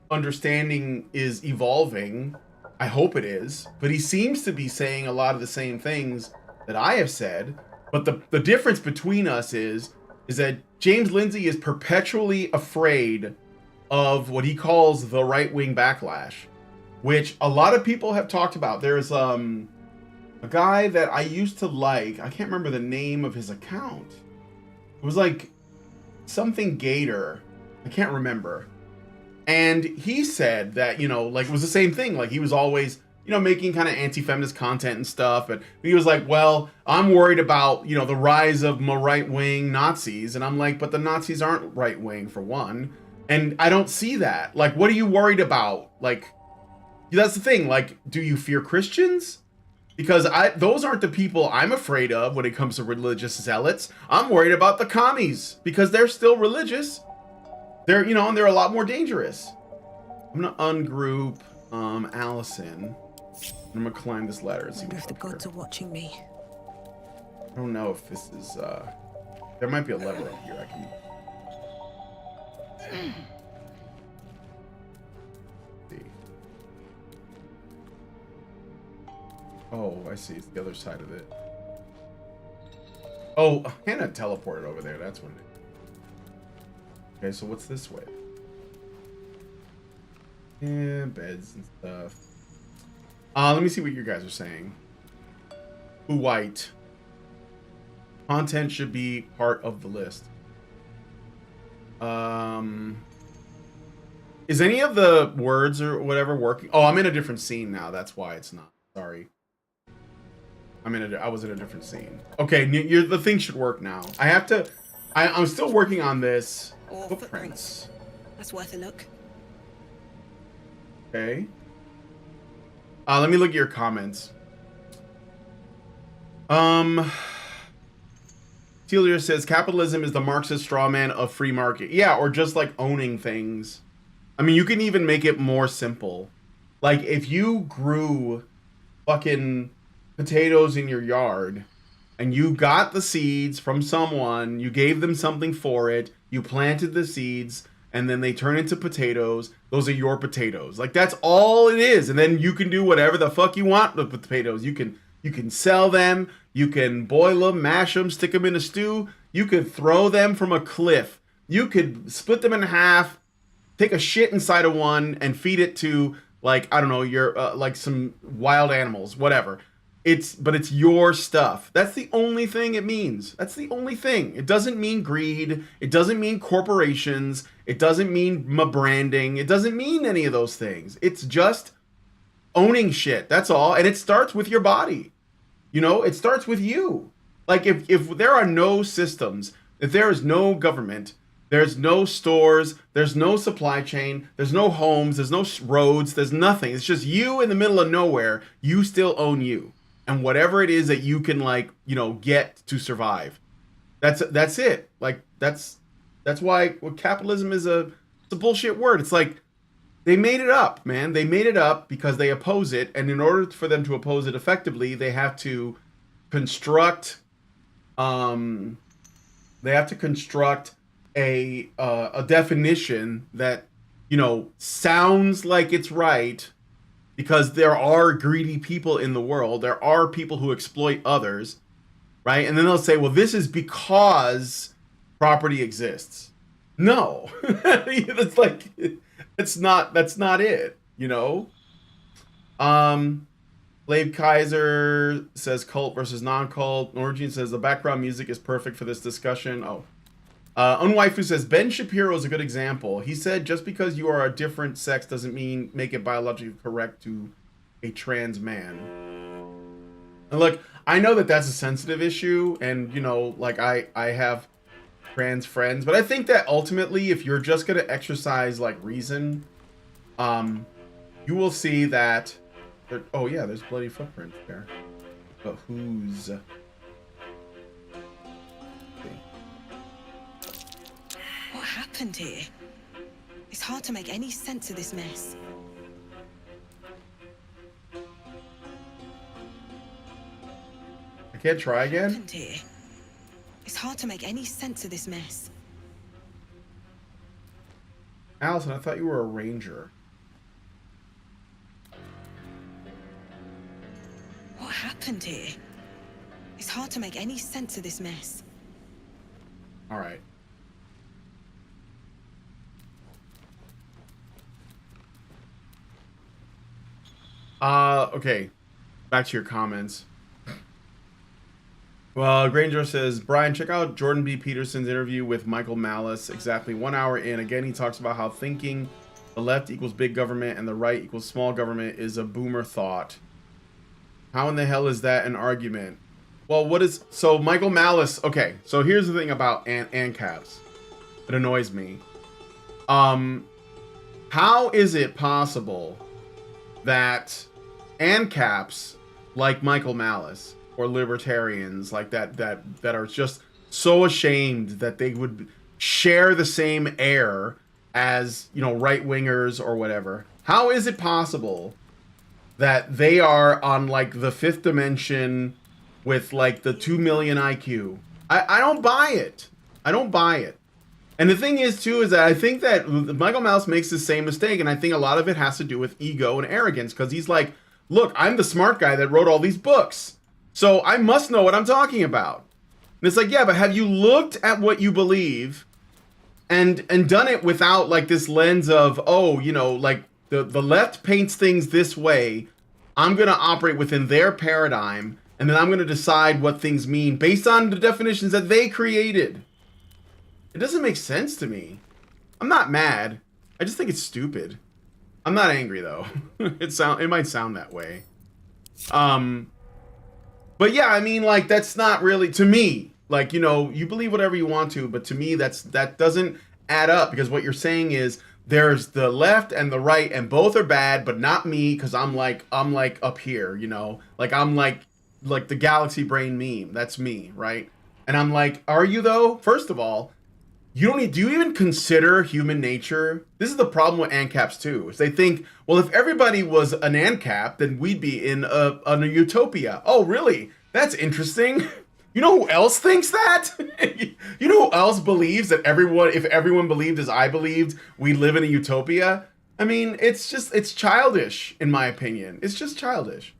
understanding is evolving. I hope it is, but he seems to be saying a lot of the same things that I have said. But the difference between us is that James Lindsay is perpetually afraid of what he calls the right-wing backlash, which a lot of people have talked about. There's a guy that I used to like. I can't remember the name of his account. It was like something Gator. I can't remember. And he said that, you know, like it was the same thing. Like he was always, you know, making kind of anti-feminist content and stuff. But he was like, well, I'm worried about, you know, the rise of right-wing Nazis. And I'm like, but the Nazis aren't right-wing for one. And I don't see that. Like, what are you worried about? Like, that's the thing. Like, do you fear Christians? Because those aren't the people I'm afraid of when it comes to religious zealots. I'm worried about the commies because they're still religious. They're, you know, and they're a lot more dangerous. I'm gonna ungroup Allison. I'm gonna climb this ladder and see Wonder if the gods here. are watching me. I don't know if this is there might be a lever up here I can see. Oh, I see. It's the other side of it. Oh, Hannah teleported over there. That's what it is. Okay, so what's this way? Yeah, beds and stuff. Let me see what you guys are saying. Ooh, white. Content should be part of the list. Is any of the words or whatever working? Oh, I'm in a different scene now. That's why it's not. Sorry. I was in a different scene. Okay, the thing should work now. I'm still working on this. Or Footprints. That's worth a look. Okay. Let me look at your comments. Telia says capitalism is the Marxist straw man of free market. Yeah, or just like owning things. I mean, you can even make it more simple. Like if you grew fucking potatoes in your yard and you got the seeds from someone, you gave them something for it, you planted the seeds, and then they turn into potatoes. Those are your potatoes. Like that's all it is. And then you can do whatever the fuck you want with potatoes. You can sell them, you can boil them, mash them, stick them in a stew. You could throw them from a cliff. You could split them in half, take a shit inside of one and feed it to like, I don't know, your like some wild animals, whatever. But it's your stuff. That's the only thing it means. That's the only thing. It doesn't mean greed. It doesn't mean corporations. It doesn't mean branding. It doesn't mean any of those things. It's just owning shit. That's all. And it starts with your body. You know, it starts with you. Like if there are no systems, if there is no government, there's no stores, there's no supply chain, there's no homes, there's no roads, there's nothing. It's just you in the middle of nowhere. You still own you. And whatever it is that you can like, you know, get to survive. That's it. Like that's why capitalism is it's a bullshit word. It's like they made it up, man. They made it up because they oppose it, and in order for them to oppose it effectively, they have to construct a definition that, you know, sounds like it's right. Because there are greedy people in the world. There are people who exploit others, right? And then they'll say, well, this is because property exists. No. It's like, that's not it, you know? Blade Kaiser says cult versus non-cult. Norgene says the background music is perfect for this discussion. Unwaifu says Ben Shapiro is a good example. He said just because you are a different sex doesn't mean make it biologically correct to a trans man. And look, I know that that's a sensitive issue, and you know, like I have trans friends, but I think that ultimately, if you're just gonna exercise like reason, you will see that. Oh yeah, there's bloody footprints there. But whose? What happened here? It's hard to make any sense of this mess. I can't try again? What happened here? It's hard to make any sense of this mess. Allison, I thought you were a ranger. What happened here? It's hard to make any sense of this mess. All right. Okay. Back to your comments. Well, Granger says, Brian, check out Jordan B. Peterson's interview with Michael Malice. Exactly 1 hour in. Again, he talks about how thinking the left equals big government and the right equals small government is a boomer thought. How in the hell is that an argument? Well, so Michael Malice, okay, so here's the thing about ANCAPs. It annoys me. How is it possible that ANCAPs like Michael Malice or libertarians like that are just so ashamed that they would share the same air as, you know, right-wingers or whatever? How is it possible that they are on like the fifth dimension with like the 2 million IQ? I don't buy it. I don't buy it. And the thing is too, is that I think that Michael Malice makes the same mistake, and I think a lot of it has to do with ego and arrogance, because he's like, look, I'm the smart guy that wrote all these books, so I must know what I'm talking about. And it's like, yeah, but have you looked at what you believe and done it without like this lens of, oh, you know, like the left paints things this way, I'm going to operate within their paradigm, and then I'm going to decide what things mean based on the definitions that they created. It doesn't make sense to me. I'm not mad. I just think it's stupid. I'm not angry though. It might sound that way. But But yeah, I mean, like, that's not really, to me, like, you know, you believe whatever you want to, but to me, that doesn't add up, because what you're saying is there's the left and the right, and both are bad, but not me, because I'm like up here, you know, like I'm like the galaxy brain meme. That's me, right? And I'm like, are you though? First of all, you don't need, do you even consider human nature? This is the problem with ANCAPs too, is they think, well, if everybody was an ANCAP, then we'd be in a utopia. Oh, really? That's interesting. You know who else thinks that? You know who else believes that if everyone believed as I believed, we live in a utopia? I mean, it's childish, in my opinion. It's just childish.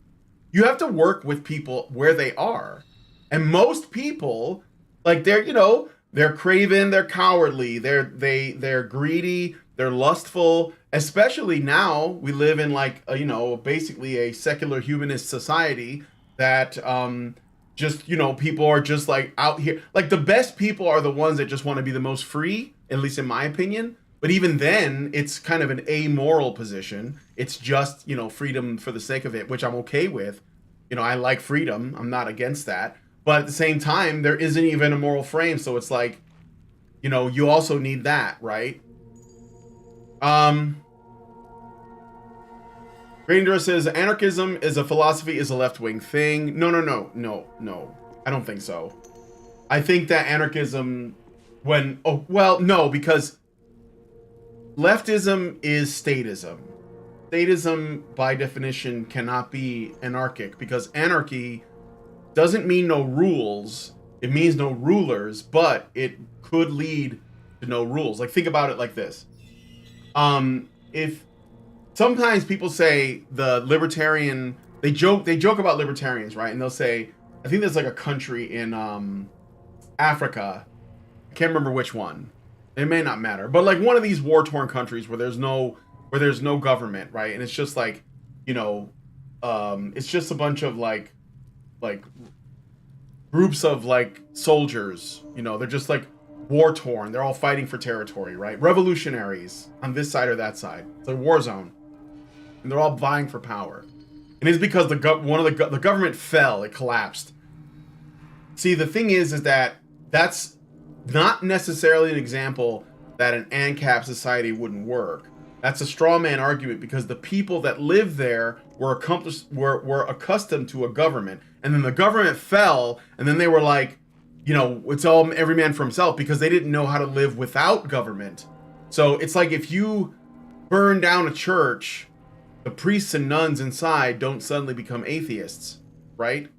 You have to work with people where they are. And most people, like, they're craven, they're cowardly, they're greedy, they're lustful. Especially now, we live in like basically a secular humanist society that just, people are just like out here. Like, the best people are the ones that just want to be the most free, at least in my opinion. But even then, it's kind of an amoral position. It's just, freedom for the sake of it, which I'm okay with. I like freedom. I'm not against that. But at the same time, there isn't even a moral frame. So it's like, you also need that, right? Granger says, anarchism is a philosophy, is a left-wing thing. No. I don't think so. I think that anarchism, no, because leftism is statism. Statism, by definition, cannot be anarchic, because anarchy doesn't mean no rules. It means no rulers, but it could lead to no rules. Like, think about it like this. If sometimes people say the libertarian, they joke about libertarians, right? And they'll say, I think there's like a country in Africa. I can't remember which one. It may not matter, but like one of these war-torn countries where there's no government, right? And it's just like, it's just a bunch of like groups of like soldiers, they're just like war-torn. They're all fighting for territory, right? Revolutionaries on this side or that side. It's a war zone. And they're all vying for power. And it's because the government fell, it collapsed. See, the thing is that that's not necessarily an example that an ANCAP society wouldn't work. That's a straw man argument, because the people that lived there were accustomed to a government, and then the government fell, and then they were like, it's all every man for himself, because they didn't know how to live without government. So it's like if you burn down a church, the priests and nuns inside don't suddenly become atheists, right?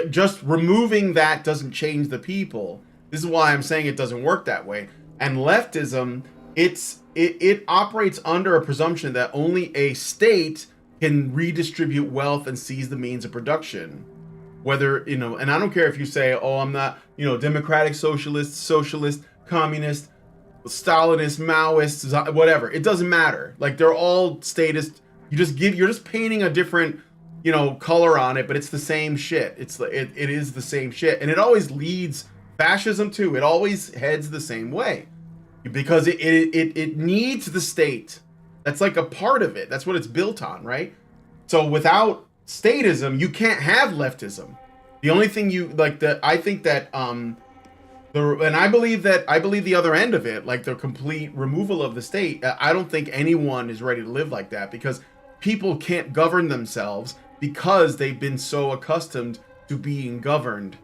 Just removing that doesn't change the people. This is why I'm saying it doesn't work that way. And leftism, it operates under a presumption that only a state can redistribute wealth and seize the means of production. Whether, and I don't care if you say, oh, I'm not, democratic socialist, communist, Stalinist, Maoist, whatever. It doesn't matter. Like, they're all statist. You're just painting a different, color on it, but it's the same shit. It is the same shit. And it always leads fascism too. It always heads the same way, because it needs the state. That's like a part of it. That's what it's built on, right? So without statism, you can't have leftism. The only thing I think that I believe the other end of it, like the complete removal of the state. I don't think anyone is ready to live like that, because people can't govern themselves because they've been so accustomed to being governed.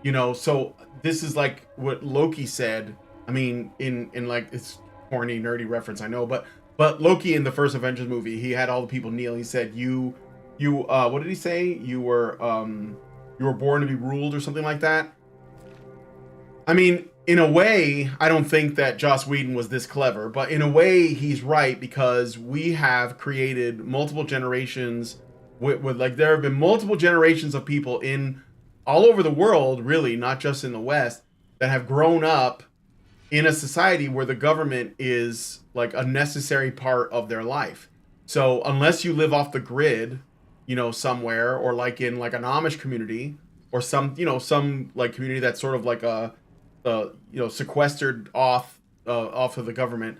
So this is like what Loki said. I mean, in like, it's corny, nerdy reference, I know, but Loki in the first Avengers movie, he had all the people kneel. He said, you what did he say? You were born to be ruled, or something like that. I mean, in a way, I don't think that Joss Whedon was this clever, but in a way, he's right, because we have created multiple generations with like, there have been multiple generations of people in all over the world, really, not just in the West, that have grown up in a society where the government is like a necessary part of their life. So unless you live off the grid, somewhere, or like in like an Amish community, or some like community that's sort of like a sequestered off of the government,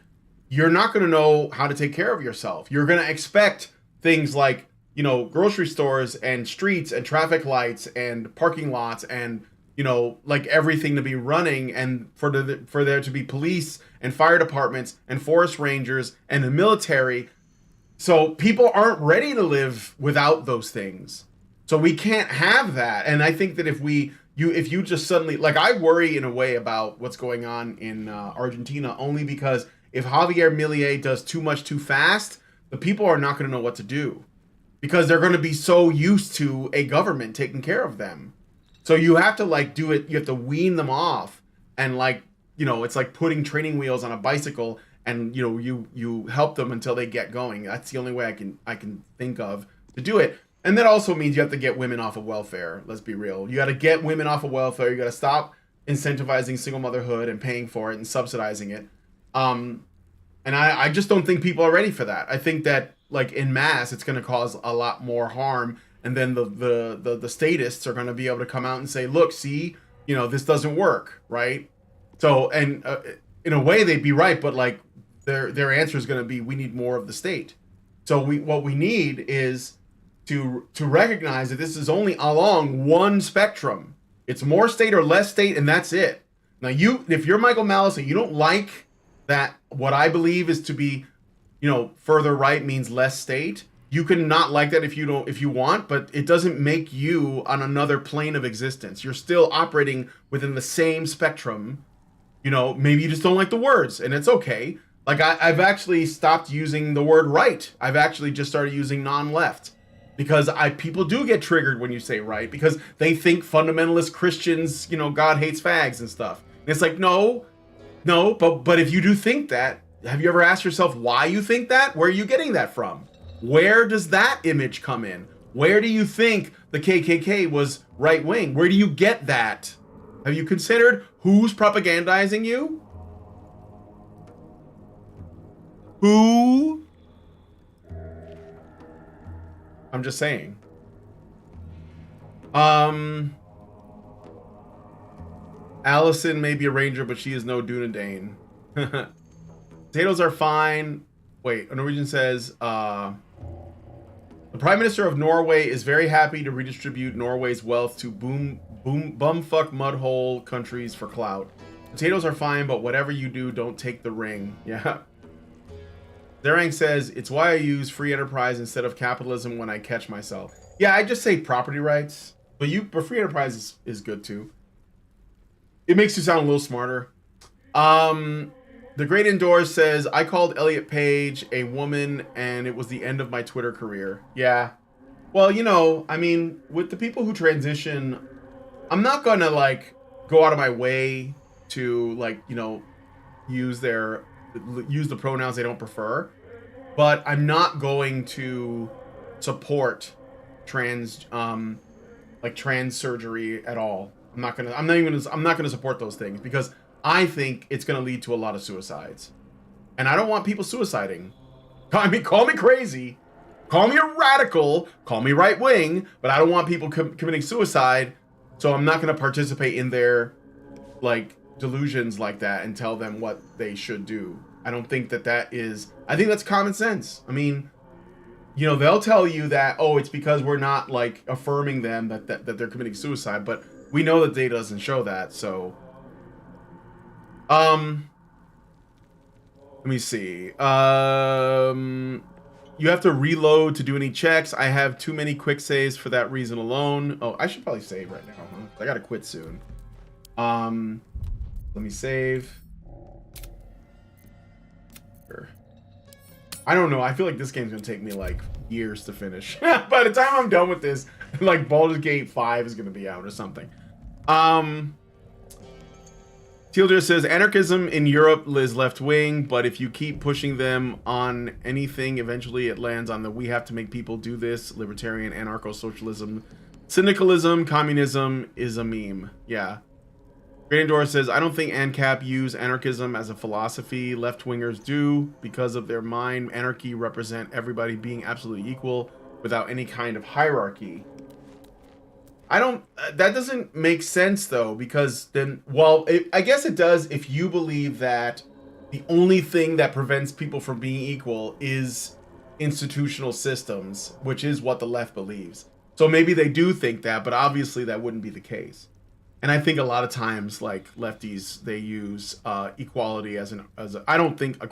you're not going to know how to take care of yourself. You're going to expect things like you know, grocery stores and streets and traffic lights and parking lots and, you know, like everything to be running, and for there to be police and fire departments and forest rangers and the military. So people aren't ready to live without those things. So we can't have that. And I think that if you just suddenly, like, I worry in a way about what's going on in Argentina, only because if Javier Milei does too much too fast, the people are not going to know what to do, because they're going to be so used to a government taking care of them. So you have to like do it. You have to wean them off, and like, you know, it's like putting training wheels on a bicycle, and you know, you help them until they get going. That's the only way I can think of to do it. And that also means you have to get women off of welfare. Let's be real. You got to get women off of welfare. You got to stop incentivizing single motherhood and paying for it and subsidizing it. And I just don't think people are ready for that. I think that like en masse, it's going to cause a lot more harm. And then the statists are going to be able to come out and say, look, see, you know, this doesn't work, right? So, and in a way they'd be right, but like their answer is going to be, we need more of the state. So what we need is to recognize that this is only along one spectrum. It's more state or less state, and that's it. Now, if you're Michael Malice and you don't like that, what I believe is to be, you know, further right means less state, you can not like that if you want, but it doesn't make you on another plane of existence. You're still operating within the same spectrum. You know, maybe you just don't like the words, and it's okay. Like I've actually stopped using the word right. I've actually just started using non-left. Because people do get triggered when you say right, because they think fundamentalist Christians, you know, God hates fags and stuff. And it's like, no, but if you do think that, have you ever asked yourself why you think that? Where are you getting that from? Where does that image come in? Where do you think the KKK was right wing? Where do you get that? Have you considered who's propagandizing you? Who? I'm just saying. Allison may be a ranger, but she is no Dunedain. Potatoes are fine. Wait, a Norwegian says, the Prime Minister of Norway is very happy to redistribute Norway's wealth to bumfuck mudhole countries for clout. Potatoes are fine, but whatever you do, don't take the ring. Yeah. Zerang says, it's why I use free enterprise instead of capitalism when I catch myself. Yeah, I just say property rights, but free enterprise is good too. It makes you sound a little smarter. The Great Indoors says, I called Elliot Page a woman and it was the end of my Twitter career. Yeah. Well, you know, I mean, with the people who transition, I'm not gonna like go out of my way to like, you know, use the pronouns they don't prefer, but I'm not going to support trans surgery at all. I'm not gonna support those things, because I think it's gonna lead to a lot of suicides, and I don't want people suiciding. I mean, call me crazy, call me a radical, call me right wing, but I don't want people committing suicide. So I'm not gonna participate in their like delusions like that and tell them what they should do. I don't think that is, I think that's common sense. I mean, you know, they'll tell you that, oh, it's because we're not like affirming them that they're committing suicide, but we know the data doesn't show that. So let me see. You have to reload to do any checks. I have too many quick saves for that reason alone. Oh, I should probably save right now, huh? I gotta quit soon. Let me save. I don't know. I feel like this game's gonna take me like years to finish. By the time I'm done with this, like Baldur's Gate 5 is gonna be out or something. Tealder says anarchism in Europe is left wing, but if you keep pushing them on anything, eventually it lands on the we have to make people do this. Libertarian, anarcho-socialism, syndicalism, communism is a meme. Yeah. Grandor says, I don't think ANCAP use anarchism as a philosophy. Left-wingers do. Because of their mind, anarchy represent everybody being absolutely equal without any kind of hierarchy. I don't, that doesn't make sense though, because then, well, I guess it does if you believe that the only thing that prevents people from being equal is institutional systems, which is what the left believes. So maybe they do think that, but obviously that wouldn't be the case. And I think a lot of times, like lefties, they use equality as a. I don't think I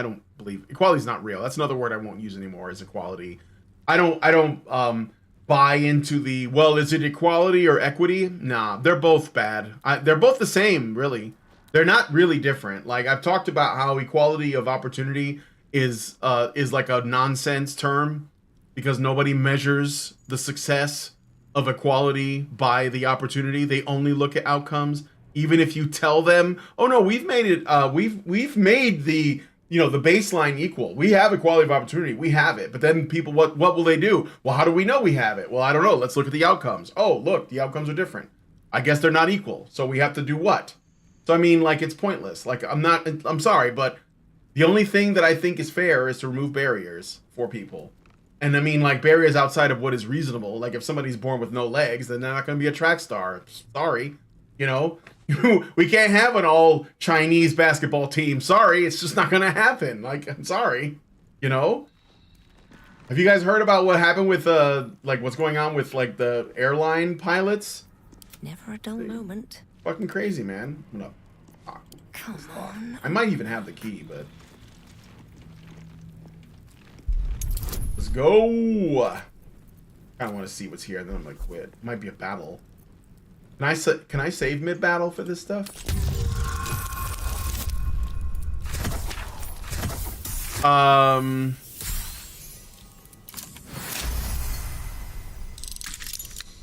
don't believe equality is not real. That's another word I won't use anymore. Is equality. I don't buy into the, well, is it equality or equity? Nah, they're both bad. They're both the same, really. They're not really different. Like I've talked about how equality of opportunity is like a nonsense term because nobody measures the success of equality by the opportunity. They only look at outcomes. Even if you tell them, oh no, we've made it, we've made the, you know, the baseline equal. We have equality of opportunity. We have it. But then people, what will they do? Well, how do we know we have it? Well, I don't know. Let's look at the outcomes. Oh, look, the outcomes are different. I guess they're not equal. So we have to do what? So I mean, like, it's pointless. Like, I'm sorry, but the only thing that I think is fair is to remove barriers for people. And I mean, like, barriers outside of what is reasonable. Like, if somebody's born with no legs, then they're not going to be a track star. Sorry. You know? We can't have an all Chinese basketball team. Sorry. It's just not going to happen. Like, I'm sorry. You know? Have you guys heard about what happened with, like, what's going on with, like, the airline pilots? Never a dull moment. Fucking crazy, man. I'm gonna... Come on. I might even have the key, but... Let's go! I kind of want to see what's here, then I'm gonna quit. It might be a battle. Can I save mid-battle for this stuff?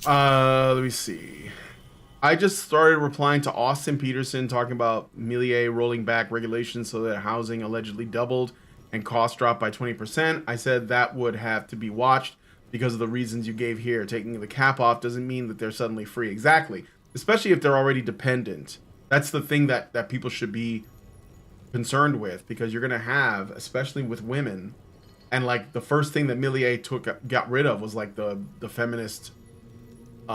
Let me see. I just started replying to Austin Peterson talking about Millier rolling back regulations so that housing allegedly doubled and costs dropped by 20%. I said that would have to be watched because of the reasons you gave here. Taking the cap off doesn't mean that they're suddenly free. Exactly. Especially if they're already dependent. That's the thing that people should be concerned with, because you're going to have, especially with women, and like the first thing that Millier got rid of was like the feminist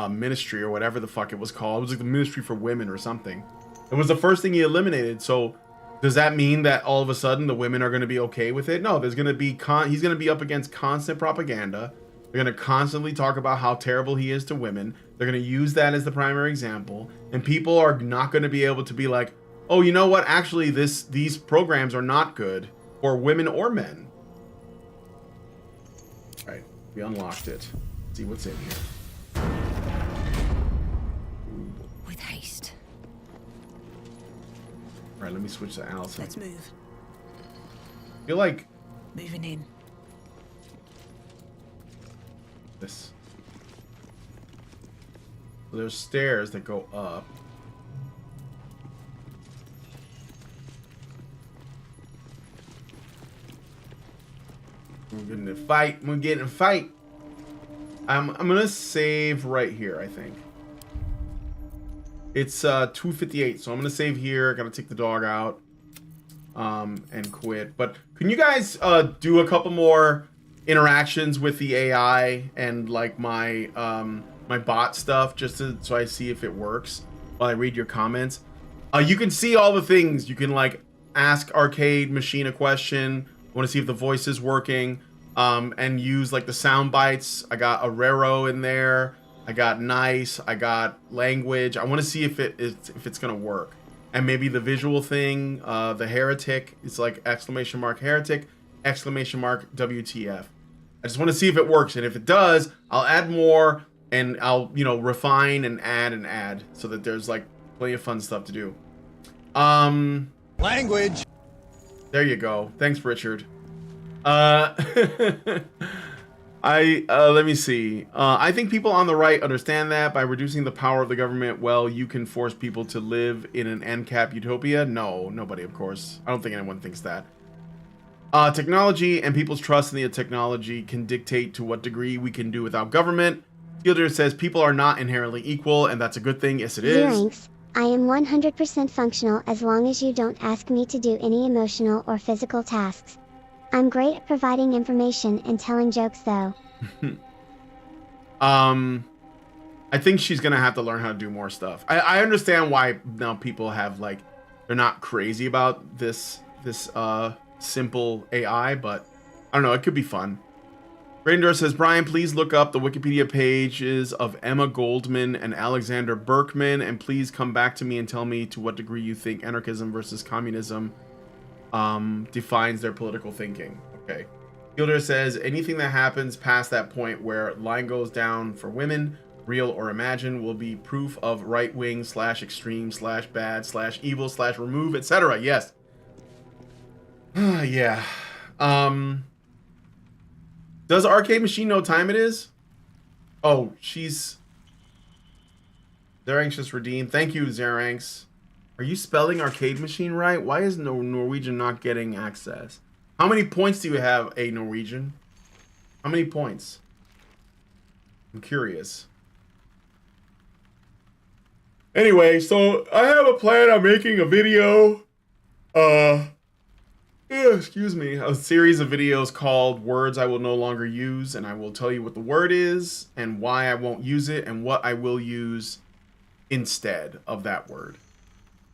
ministry or whatever the fuck it was called. It was like the ministry for women or something. It was the first thing he eliminated. So does that mean that all of a sudden the women are going to be okay with it? No, there's going to be he's going to be up against constant propaganda. They're going to constantly talk about how terrible he is to women. They're going to use that as the primary example, and people are not going to be able to be like, oh, you know what? Actually, these programs are not good for women or men. All right, we unlocked it. Let's see what's in here. With haste. All right, let me switch to Allison. Let's move. I feel like Moving in. this. So there's stairs that go up. We're getting a fight. We're getting a fight. I'm gonna save right here, I think. It's 2:58, so I'm gonna save here. Gotta take the dog out and quit. But can you guys do a couple more interactions with the AI and like my my bot stuff, just so I see if it works while I read your comments? You can see all the things. You can like ask Arcade Machine a question. Want to see if the voice is working, and use like the sound bites. I got Arero in there. I got nice. I got language. I want to see if it's gonna work. And maybe the visual thing, the heretic, it's like exclamation mark heretic, exclamation mark WTF. I just want to see if it works, and if it does, I'll add more, and I'll, you know, refine and add so that there's like plenty of fun stuff to do. Language. There you go. Thanks, Richard. Let me see. I think people on the right understand that by reducing the power of the government, well, you can force people to live in an NCAP utopia. No, nobody, of course. I don't think anyone thinks that. Technology and people's trust in the technology can dictate to what degree we can do without government. Fielder says people are not inherently equal, and that's a good thing. Yes, it is. Thanks. I am 100% functional as long as you don't ask me to do any emotional or physical tasks. I'm great at providing information and telling jokes, though. I think she's gonna have to learn how to do more stuff. I understand why now people have like, they're not crazy about this simple AI, but I don't know. It could be fun. Raindor says, Brian, please look up the Wikipedia pages of Emma Goldman and Alexander Berkman, and please come back to me and tell me to what degree you think anarchism versus communism defines their political thinking. Okay. Fielder says, anything that happens past that point where line goes down for women, real or imagined, will be proof of right-wing / extreme / bad / evil / remove, etc. Yes. Yeah. Does Arcade Machine know what time it is? Oh, she's... Zeranx just redeemed. Thank you, Zeranx. Are you spelling Arcade Machine right? Why is Norwegian not getting access? How many points do you have, a Norwegian? How many points? I'm curious. Anyway, so I have a plan on making a video. Excuse me, a series of videos called Words I Will No Longer Use, and I will tell you what the word is and why I won't use it and what I will use instead of that word.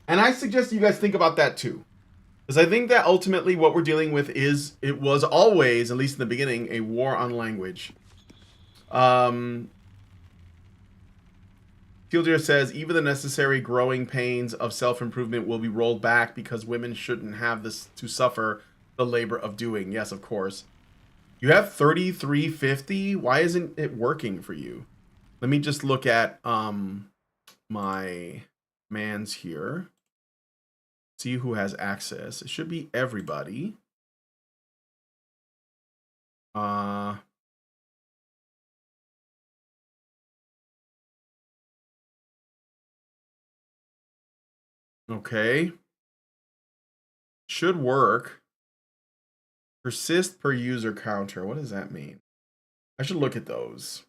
And I suggest you guys think about that too, because I think that ultimately what we're dealing with is, it was always, at least in the beginning, a war on language. Fielder says, even the necessary growing pains of self-improvement will be rolled back because women shouldn't have this to suffer the labor of doing. Yes, of course. You have 3350. Why isn't it working for you? Let me just look at my mans here. See who has access. It should be everybody. Okay. Should work. Persist per user counter. What does that mean? I should look at those.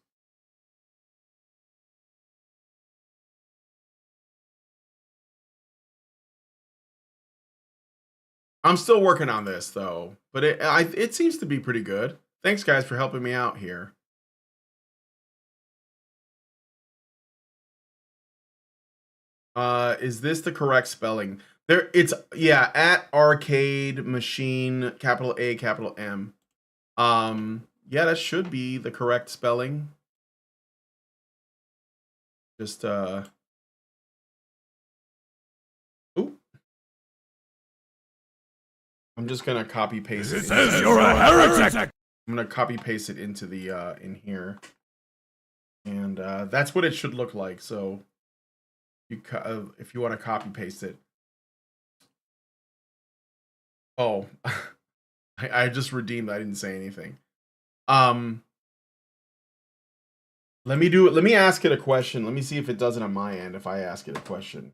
I'm still working on this though, but it seems to be pretty good. Thanks guys for helping me out here. Is this the correct spelling? There, it's, yeah, at Arcade Machine, capital A, capital M. Yeah, that should be the correct spelling. Just ooh. I'm just gonna copy paste it. It says you're a heretic. I'm gonna copy paste it into the in here, and that's what it should look like. So, if you want to copy paste it. Oh, I just redeemed. I didn't say anything. Let me do it. Let me ask it a question. Let me see if it does it on my end. If I ask it a question.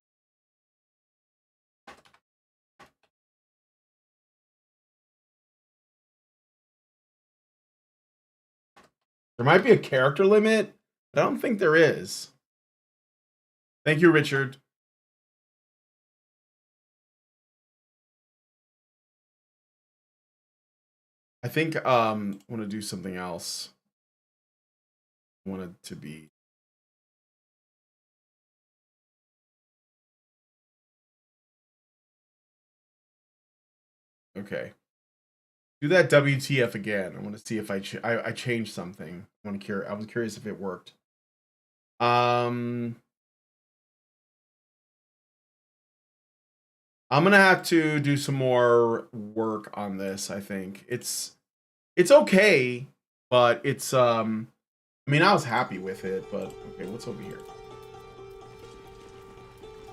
There might be a character limit, but I don't think there is. Thank you, Richard. I think I want to do something else. I want it to be. Okay. Do that WTF again. I want to see if I changed something. I was curious if it worked. I'm gonna have to do some more work on this. I think it's okay, but it's I mean, I was happy with it, but okay, what's over here?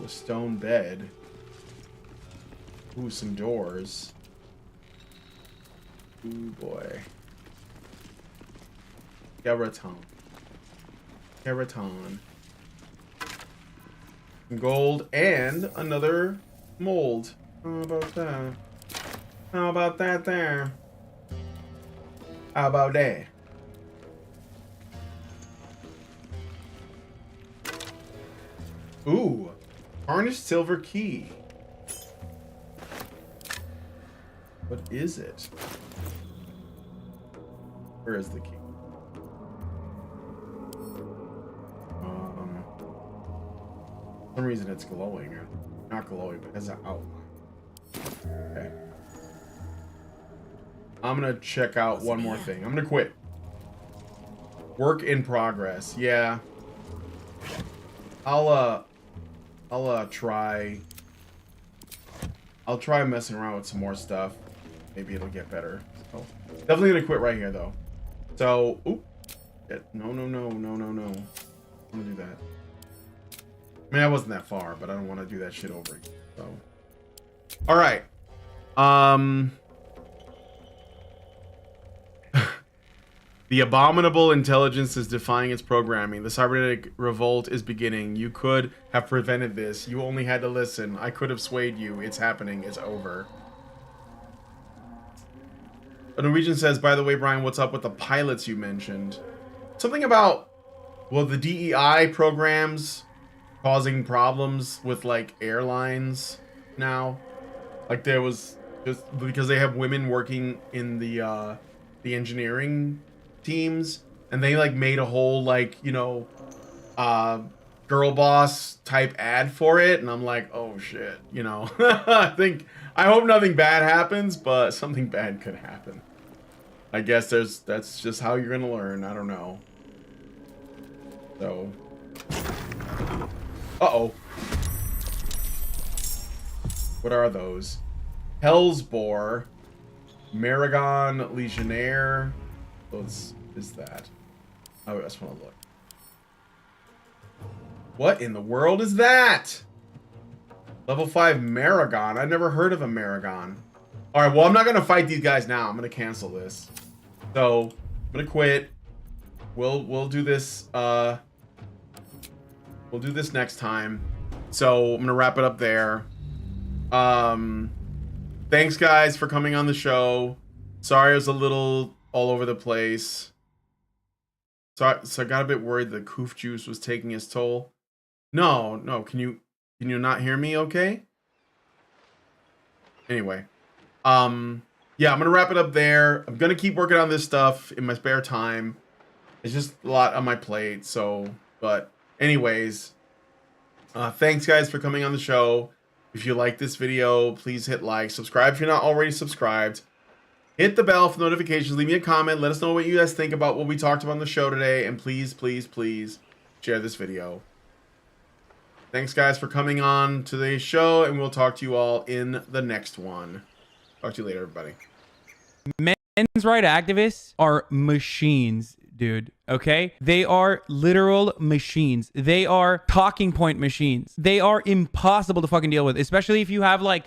A stone bed. Ooh, some doors. Ooh boy. Keraton. Gold and another mold. How about that? How about that there? How about that? Ooh. Tarnished silver key. What is it? Where is the key? For some reason it's glowing. Not glowing, but it has an outline. Okay. I'm gonna check out one more thing. I'm gonna quit. Work in progress. Yeah. I'll try messing around with some more stuff. Maybe it'll get better. So, definitely gonna quit right here though. So, oop. No. I'm gonna do that. I mean, I wasn't that far, but I don't want to do that shit over again. So, all right. The abominable intelligence is defying its programming. The cybernetic revolt is beginning. You could have prevented this. You only had to listen. I could have swayed you. It's happening. It's over. A Norwegian says, by the way, Brian, what's up with the pilots you mentioned? Something about, well, the DEI programs causing problems with, like, airlines now. Like, there was just because they have women working in the engineering teams, and they like made a whole, like, you know, girl boss type ad for it, and I'm like, oh shit, you know. I hope nothing bad happens, but something bad could happen. I guess that's just how you're gonna learn. I don't know. So, what are those? Hellsboar, Maragon Legionnaire. What is that? Oh, I just want to look. What in the world is that? Level 5 Maragon. I've never heard of a Maragon. Alright, well, I'm not going to fight these guys now. I'm going to cancel this. So, I'm going to quit. We'll do this. We'll do this next time. So, I'm going to wrap it up there. Thanks, guys, for coming on the show. Sorry I was a little all over the place. So I got a bit worried the coof juice was taking its toll. No, can you not hear me okay? Anyway. Yeah, I'm gonna wrap it up there. I'm gonna keep working on this stuff in my spare time. It's just a lot on my plate, so, but anyways, thanks guys for coming on the show. If you like this video, please hit like, subscribe if you're not already subscribed. Hit the bell for notifications. Leave me a comment. Let us know what you guys think about what we talked about on the show today. And please, please, please share this video. Thanks, guys, for coming on today's show. And we'll talk to you all in the next one. Talk to you later, everybody. Men's rights activists are machines, dude. Okay? They are literal machines. They are talking point machines. They are impossible to fucking deal with, especially if you have like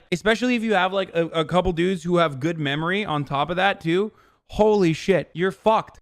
a couple dudes who have good memory on top of that too. Holy shit, you're fucked.